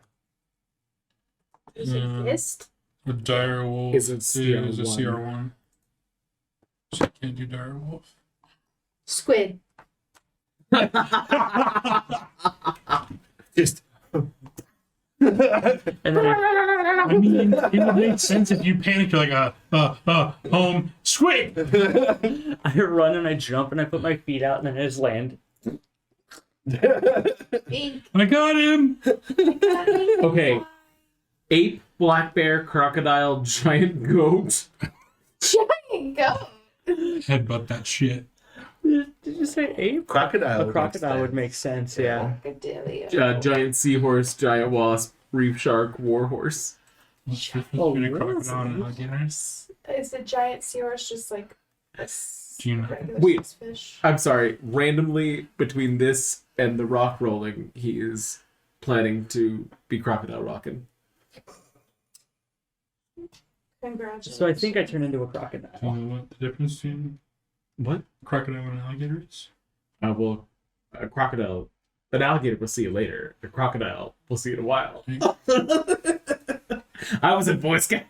Does Mm. it exist? A dire wolf Is it is a CR1? CR1. So you can't do dire wolf. Squid. Just. And then I, I mean, it would make sense if you panic. You're like, squid! I run and I jump and I put my feet out and then I just land. Ink. I got him! Okay. Ape, black bear, crocodile, giant goat. Giant goat. Headbutt that shit. Did you say ape? Crocodile. A crocodile would make sense, yeah. Crocodilio. Giant seahorse, giant wasp, reef shark, warhorse. What's the difference between a crocodile and an alligator? Is the giant seahorse just like a Do you know? regular Wait. fish? I'm sorry. Randomly, between this and the rock rolling, he is planning to be crocodile rocking. Congratulations. So I think I turn into a Do you crocodile. know what the difference between What? a crocodile and an alligator is? Well, a crocodile. An alligator will see you later. A crocodile will see you in a while. I was in Boy Scout.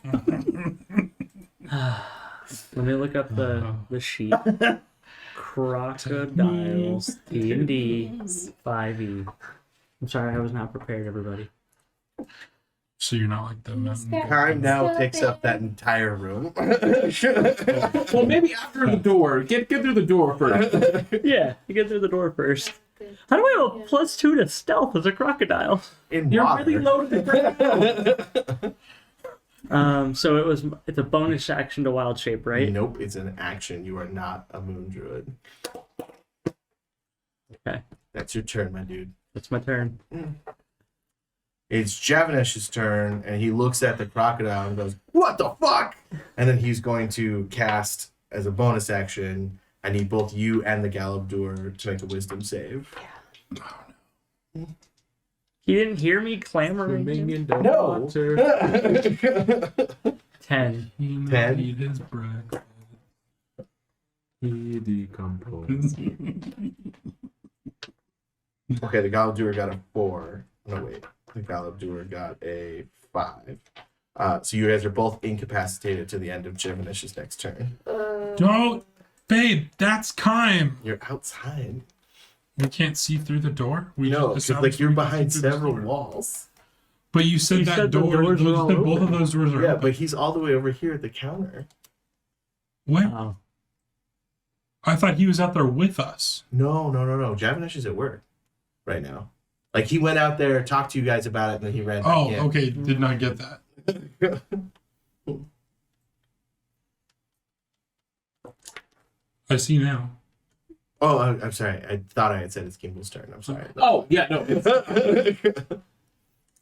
Let me look up the sheet. Crocodiles D&D 5e. I'm sorry, I was not prepared, everybody. So you're not like the mountain guy. Time now takes up that entire room. Well, maybe after the door. Get through the door first. Yeah, you get through the door first. How do I have a +2 to stealth as a crocodile? You're really loaded. So it's a bonus action to wild shape, right? Nope, it's an action. You are not a moon druid. Okay, That's your turn, my dude. that's my turn. It's Javanesh's turn, and he looks at the crocodile and goes, "What the fuck?" And then he's going to cast, as a bonus action, I need both you and the Galabdur to make a wisdom save. He didn't hear me clamoring. in the No. water. 10. He 10? eat his breakfast. He decomposed. Okay, the Galabdur got a 4. No, wait. The Galabdur got a 5. So you guys are both incapacitated to the end of Javanesh's next turn. Don't, babe. That's Kime. You're outside. We can't see through the door. We No, just because established you're we can see behind through the several door. walls. But you said You that said the door. doors were all Both open. of those doors are Yeah, open. but he's all the way over here at the counter. What? Oh. I thought he was out there with us. No. Javanesh is at work right now. Like, he went out there, talked to you guys about it, and then he ran back Oh, in. okay. Did not get that. I see now. Oh, I'm sorry. I thought I had said it's Gimble's turn. I'm sorry. Oh, yeah, no.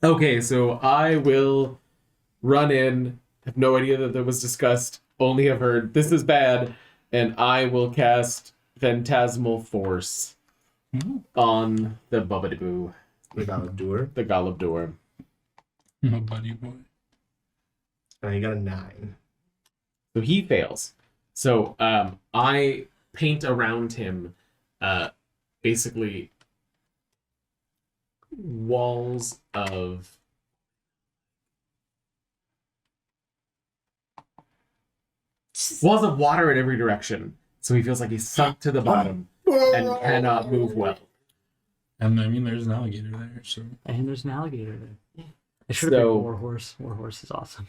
Okay, so I will run in. Have no idea that was discussed. Only have heard this is bad, and I will cast Phantasmal Force on the Bubba-de-Boo, The Galabdur. the Galabdur. My buddy boy. And he got a 9. So he fails. So I paint around him basically walls of water in every direction. So he feels like he's sunk to the bottom and cannot move well. And I mean, there's an alligator there, so. And there's an alligator there. It should have So- been Warhorse. Warhorse is awesome.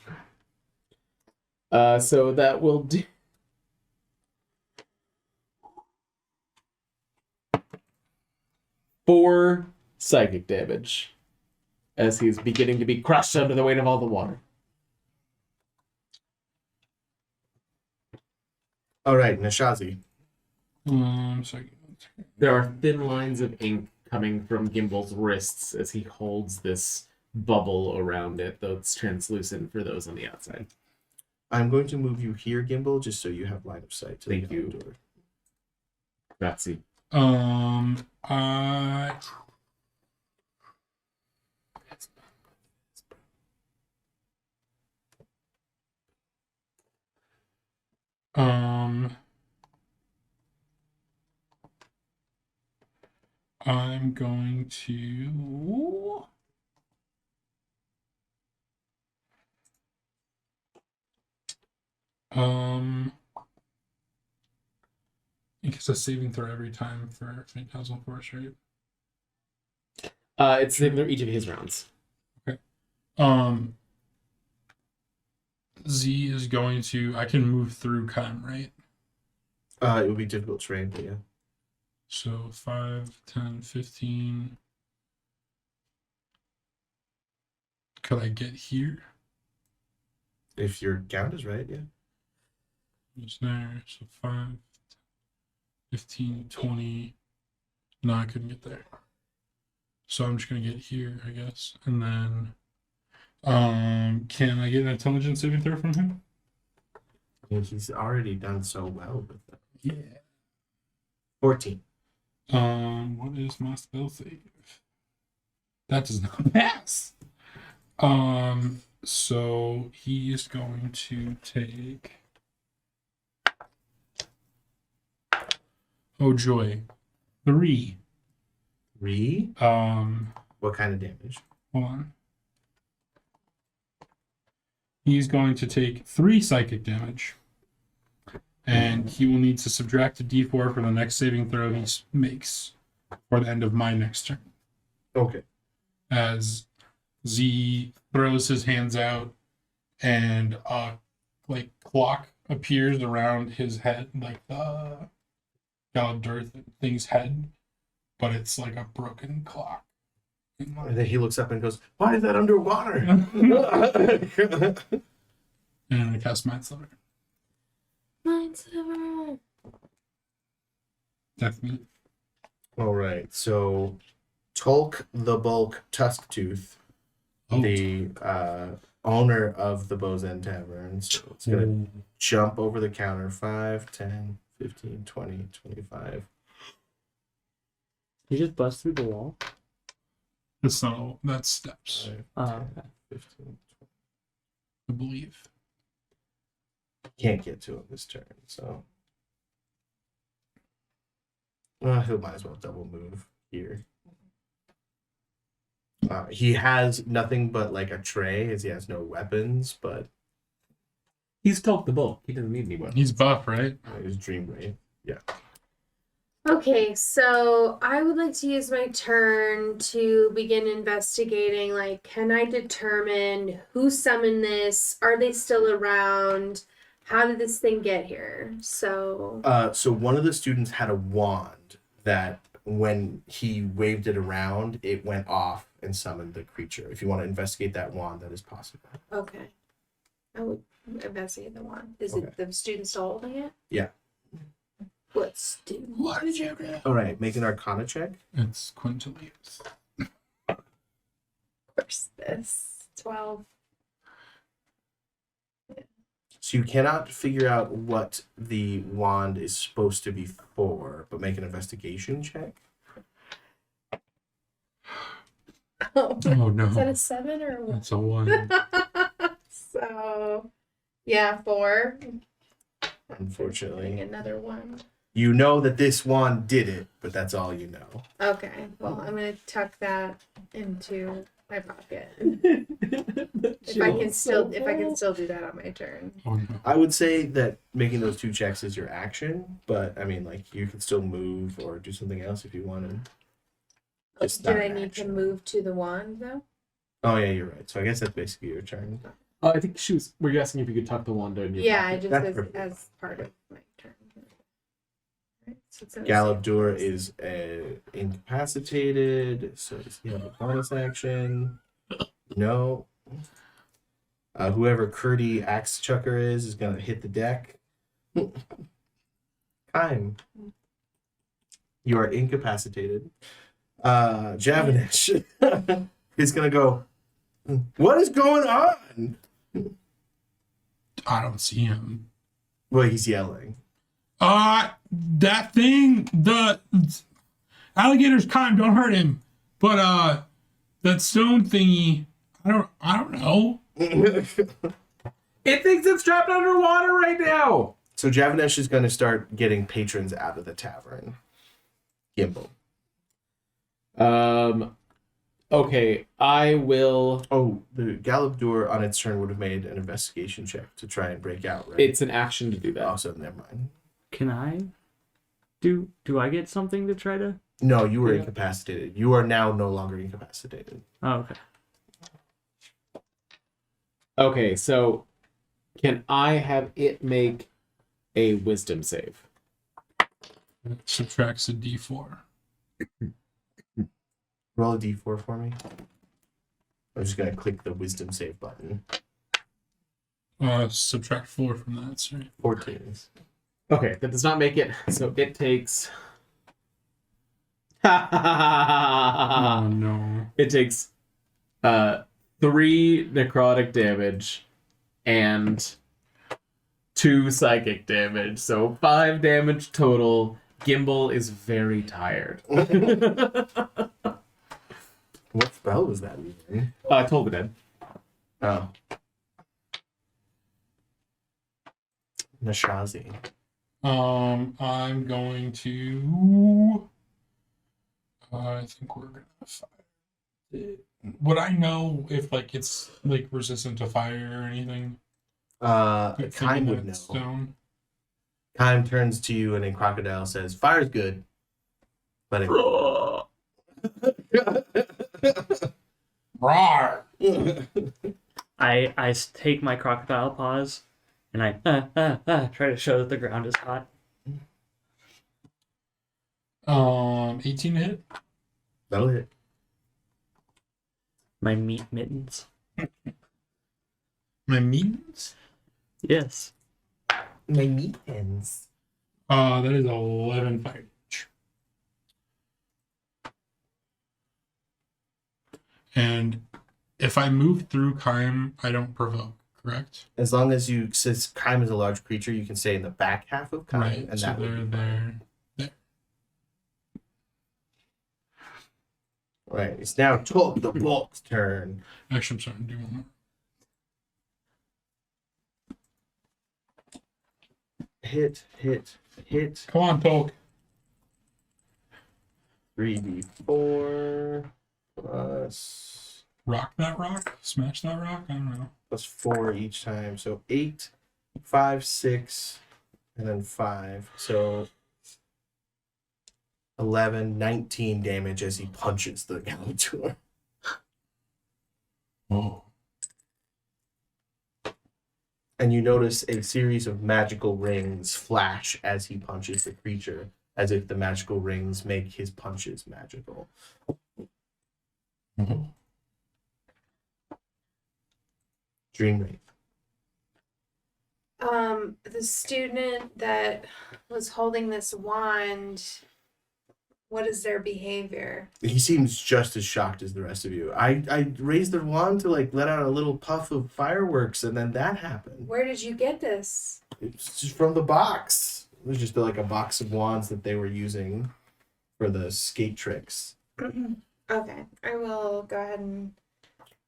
So that will do. Four psychic damage as he's beginning to be crushed under the weight of all the water. All right, Nishazi. Sorry. There are thin lines of ink coming from Gimble's wrists as he holds this bubble around it, though it's translucent for those on the outside. I'm going to move you here, Gimbal, just so you have line of sight to Thank the you. Galabdur. Grazie. I. I'm going to. It's a saving throw every time for Phantasmal Force, right? It's similar each of his rounds. Z is going to. I can move through Kime, right? It would be difficult terrain, but yeah. So 5, 10, 15. Could I get here? If your count is right, yeah. It's there. So 5, 15, 20. No, I couldn't get there. So I'm just going to get here, I guess. And then, can I get an intelligence saving throw from him? I mean, he's already done so well with that. Yeah. 14. What is my spell save? That does not pass. So he is going to take. Oh joy, 3. 3? What kind of damage? Hold on. he's going to take 3 psychic damage. And he will need to subtract a d4 for the next saving throw he makes for the end of my next turn. Okay. As Z throws his hands out and clock appears around his head, like the Galadur thing's head, but it's like a broken clock. And then he looks up and goes, "Why is that underwater?" And I cast Mind Sliver. Mind Sliver. Definitely. All right. So, Tolk the Bulk Tusktooth, Oh. the owner of the Bows End Tavern, so it's gonna jump over the counter 5, 10, 15, 20, 25. You just bust through the wall. That's not all. That's steps, 5, Okay. 15. I believe. Can't get to him this turn, so he might as well double move here. He has nothing but like a tray, as he has no weapons, but He's Tolk the Bulk. He doesn't need any weapons. He's buff, right? his dream ray. Okay, so I would like to use my turn to begin investigating. Like, can I determine who summoned this? Are they still around? How did this thing get here? So, So one of the students had a wand that when he waved it around, it went off and summoned the creature. If you want to investigate that wand, that is possible. okay. I would investigate the one. Is Okay. it the student still holding it? Yeah. What student? What did you do? All right, make an Arcana check. It's Quintilius. Of course, this 12. So you cannot figure out what the wand is supposed to be for, but make an investigation check. Oh, Oh no. is that a 7 or a 1? That's a 1. So, yeah, 4. Unfortunately, Another 1. you know that this wand did it, but that's all you know. Okay, well, I'm gonna tuck that into my pocket. If I can still do that on my turn. Oh no. I would say that making those 2 checks is your action, but I mean, like, you can still move or do something else if you wanted. Just Did not I an need action. to move to the wand though? Oh yeah, you're right. So I guess that's basically your turn. I think she was. Were you asking if you could tuck the wand in your Yeah, pocket? I just That's as, perfect. as part of my turn. Right, so it's gonna Galabdur say- is incapacitated, so does he have a bonus action? No. Whoever Curdy Axe Chucker is gonna hit the deck. Time. You are incapacitated. Javanish is gonna go. What is going on? I don't see him. Well, he's yelling. That thing, the alligator's kind, don't hurt him. But that stone thingy, I don't know. It thinks it's trapped underwater right now. So Javanish is going to start getting patrons out of the tavern. Gimbal. Okay, I will. Oh, the Galabdur on its turn would have made an investigation check to try and break out, right? It's an action to do that. Oh, so never mind. Can I do I get something to try to? No, you were Yeah. incapacitated. You are now no longer incapacitated. Oh, okay. Okay, so can I have it make a wisdom save? It subtracts a d4. Roll a d4 for me. I'm just going to click the wisdom save button. Subtract 4 from that, sorry. 14. Okay, that does not make it. So it takes. Oh no. It takes 3 necrotic damage and 2 psychic damage. So 5 damage total. Gimbal is very tired. What spell was that even? Tolbaded. Oh. Nashazi. I'm going to. I think we're gonna Would I know if like it's like resistant to fire or anything? Thinking Kime that would know. it's stone. Kime turns to you and then Crocodile says, "Fire's good, but it." Roar! I take my crocodile paws and I try to show that the ground is hot. 18 to hit. That'll hit. My meat mittens. My means? Yes. My meat ends. That is 11 fire damage. And if I move through Kime, I don't provoke, correct? As long as you, since Kime is a large creature, you can stay in the back half of Kime, Right. and So that they're would be there. right. It's now Talk the Bulk's turn. Actually, I'm starting to do one more. Hit. Come on, Tolk. 3d4 plus Rock that rock? Smash that rock? I don't know. plus 4 each time. So 8, 5, 6, and then 5. So 11, 19 damage as he punches the Galatour. Whoa. And you notice a series of magical rings flash as he punches the creature, as if the magical rings make his punches magical. Dream Wraith. The student that was holding this wand, what is their behavior? He seems just as shocked as the rest of you. I raised the wand to like let out a little puff of fireworks, and then that happened. Where did you get this? It's just from the box. It was just like a box of wands that they were using for the skate tricks. Okay, I will go ahead and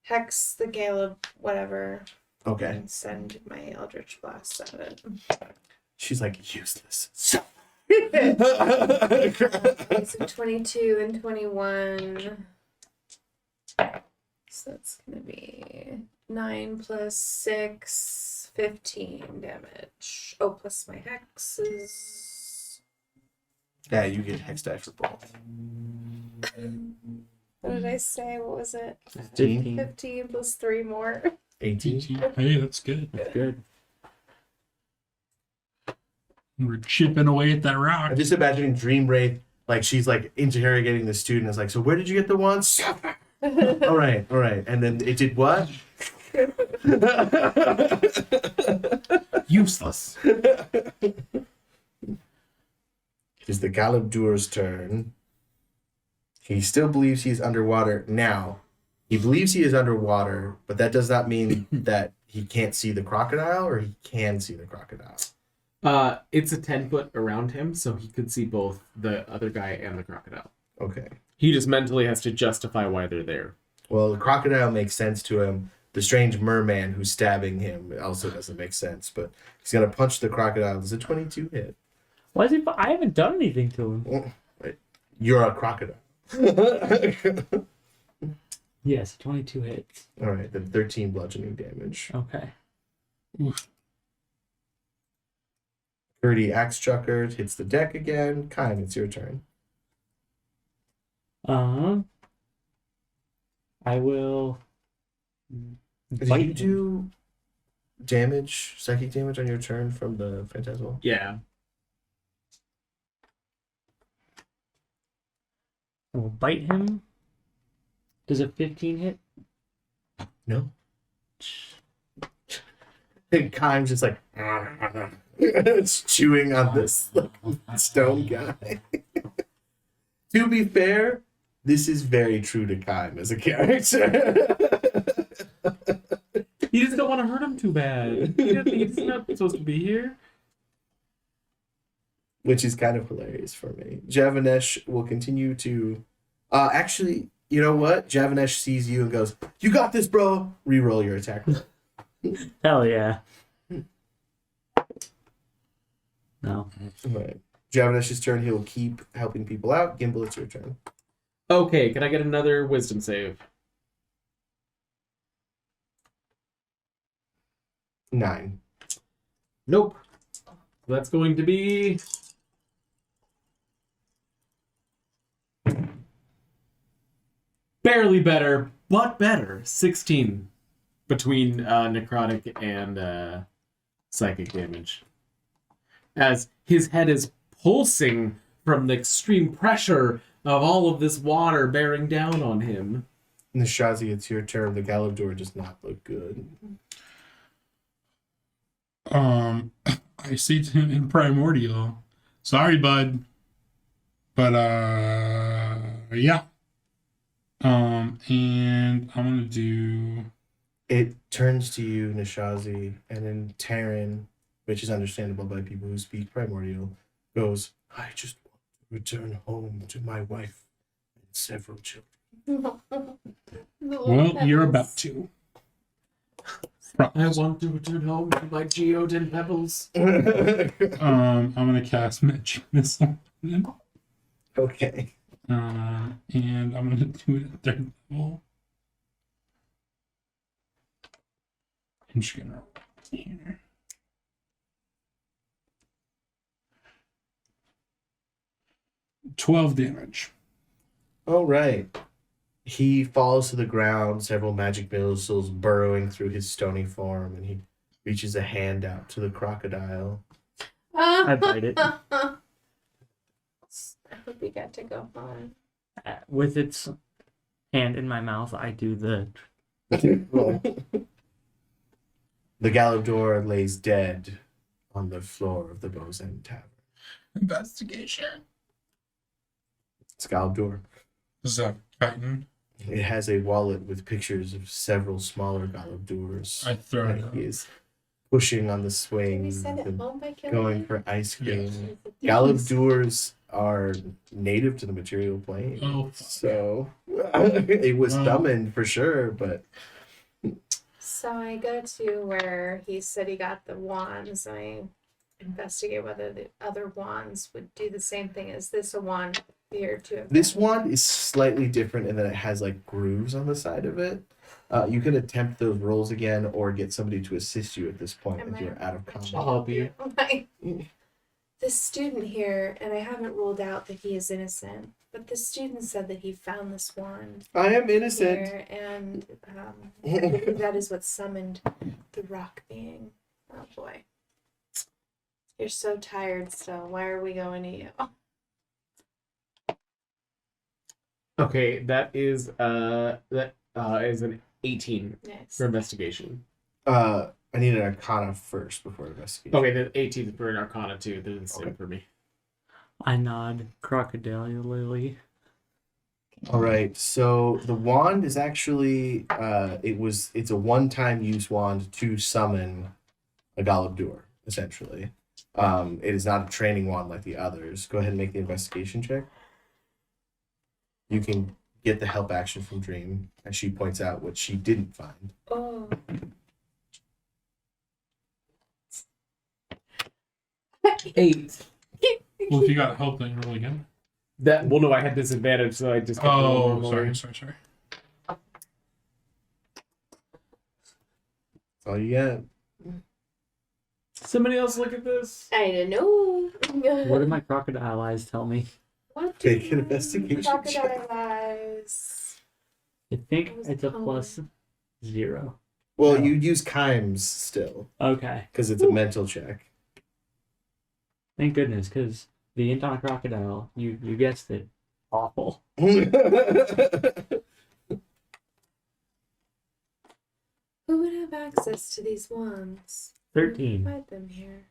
hex the gale of whatever Okay. and send my Eldritch Blast at it. She's like, useless. So. So 22 and 21. So that's going to be 9 plus 6, 15 damage. Oh, plus my hexes. Yeah, you get hex die for both. What did I say? What was it? 15, 15 plus 3 more. 18. Hey, that's good. That's good. We're chipping away at that rock. I'm just imagining Dream Wraith, like she's like interrogating the student. It's like, so where did you get the wands? all right. And then it did what? Useless. It's the Galadour's turn. He still believes he's underwater now. He believes he is underwater, but that does not mean that he can't see the crocodile, or he can see the crocodile. It's a 10-foot around him, so he could see both the other guy and the crocodile. Okay. He just mentally has to justify why they're there. Well, the crocodile makes sense to him. The strange merman who's stabbing him also doesn't make sense, but he's gonna punch the crocodile. Does a 22 hit? Why is he? I haven't done anything to him. You're a crocodile. Yes, 22 hits. All right, then 13 bludgeoning damage. Okay. Gertie Axe Chucker hits the deck again. Kyle, it's your turn. I will. Did bite you him. do damage, psychic damage on your turn from the Phantasmal? Yeah. I will bite him. Does a 15 hit? No. And Kime's just like it's chewing on this stone guy. To be fair, this is very true to Kime as a character. You just don't want to hurt him too bad. He's not supposed to be here. Which is kind of hilarious for me. Javanesh will continue to actually, you know what? Javanesh sees you and goes, "You got this, bro." Reroll your attack. Hell yeah. No. Right. Javanesh's turn. He'll keep helping people out. Gimbal, it's your turn. Okay, can I get another wisdom save? 9. Nope. That's going to be barely better, but better. 16 between necrotic and psychic damage. As his head is pulsing from the extreme pressure of all of this water bearing down on him. Nishazi, it's your turn. The Galador does not look good. I say to him in primordial, sorry, bud. But, yeah. And I'm gonna do... It turns to you, Nishazi, and then Terran, which is understandable by people who speak primordial, goes, I just want to return home to my wife and several children. Well, you're about to. I want to return home to my geode and pebbles. I'm gonna cast Magic Missile. Okay. And I'm gonna do it at 3rd level. I'm just gonna roll here. $12 damage. All right. He falls to the ground, several magic missiles burrowing through his stony form, and he reaches a hand out to the crocodile. I bite it. I hope we got to go home. With its hand in my mouth, I do the. The Galador lays dead on the floor of the Bow's End Tavern. Investigation. It's Galador. Is that Titan? It has a wallet with pictures of several smaller Galadors. I throw it that out. he is pushing on the Can we swings send it and home by killing going it? for ice cream. Yes. Galadors are native to the material plane. Oh, fuck. So it was Wow. summoned for sure, but So I go to where he said he got the wands. I investigate whether the other wands would do the same thing. Is this a wand here too? this one is slightly different in that it has like grooves on the side of it. You can attempt those rolls again or get somebody to assist you at this point Am if I- you're out of combat. I'll help you. This student here, and I haven't ruled out that he is innocent, but the student said that he found this wand I am innocent. here, and I believe that is what summoned the rock being. Oh boy. You're so tired still. Why are we going to you? Okay, that is an 18 Nice. for investigation. I need an Arcana first before investigation. Okay, then 18 for an Arcana too. They're the same Okay. for me. I nod crocodilially. All right. So the wand is actually it's a one-time use wand to summon a Galador, essentially. It is not a training wand like the others. Go ahead and make the investigation check. You can get the help action from Dream as she points out what she didn't find. Oh. Eight. Well, if you got help, then roll again. That no, I had disadvantage, so I just. kept rolling normally. Sorry. That's all you get. Somebody else look at this. I don't know. What did my crocodile eyes tell me? What Take do an investigation crocodile eyes? I think What was it's the a color? +0. Well, No. you use Chimes still Okay. because it's a mental check. Thank goodness, because the int on a crocodile, you guessed it, awful. Who would have access to these wands? 13. Find them here.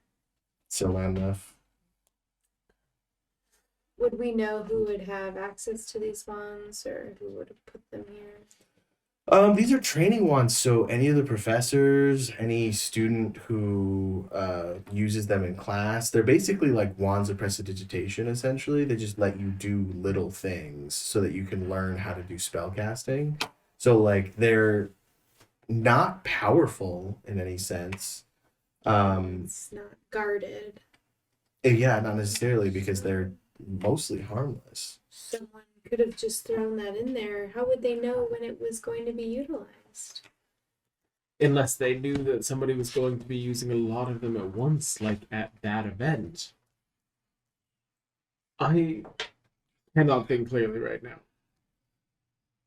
So not enough. Would we know who would have access to these wands, or who would have put them here? These are training wands, so any of the professors, any student who uses them in class, they're basically like wands of prestidigitation, essentially. They just let you do little things so that you can learn how to do spell casting. So like they're not powerful in any sense. It's not guarded. Yeah, not necessarily because they're mostly harmless. Someone could have just thrown that in there. How would they know when it was going to be utilized? Unless they knew that somebody was going to be using a lot of them at once, like at that event. I cannot think clearly right now.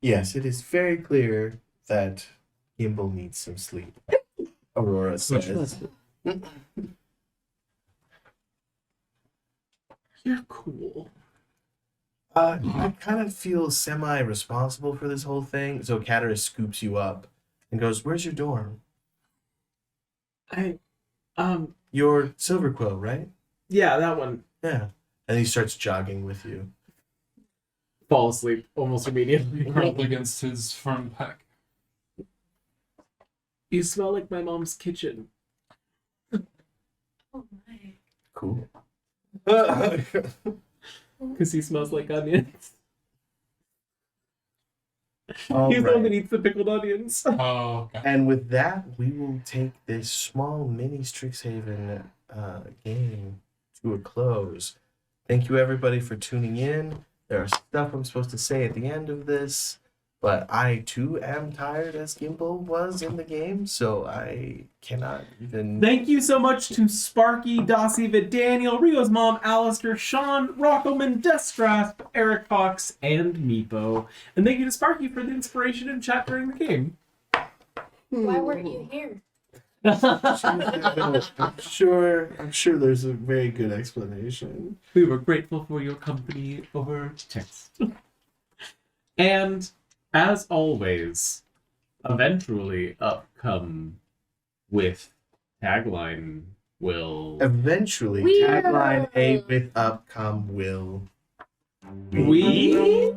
Yes, it is very clear that Gimbal needs some sleep. Aurora says. You're cool. I kind of feel semi-responsible for this whole thing. So Cataris scoops you up and goes, "Where's your dorm? Your Silver Quill, right?" Yeah, that one. Yeah. And he starts jogging with you. Fall asleep almost immediately. Curled against his front pack. You smell like my mom's kitchen. Oh my. Cool. Because he smells like onions. All He's the one that right. eats the pickled onions. Oh, okay. And with that, we will take this small mini Strixhaven game to a close. Thank you, everybody, for tuning in. There's stuff I'm supposed to say at the end of this, but I too am tired as Gimbal was in the game, so I cannot even. Thank you so much to Sparky, Dossie, Daniel, Rio's mom, Alistair, Sean, Rockelman, Destrasp, Eric Fox, and Meepo. And thank you to Sparky for the inspiration and chat during the game. Why weren't you here? I'm sure there's a very good explanation. We were grateful for your company over text. And, as always, eventually up come with tagline will... Eventually, Weird. tagline A with upcome will. We...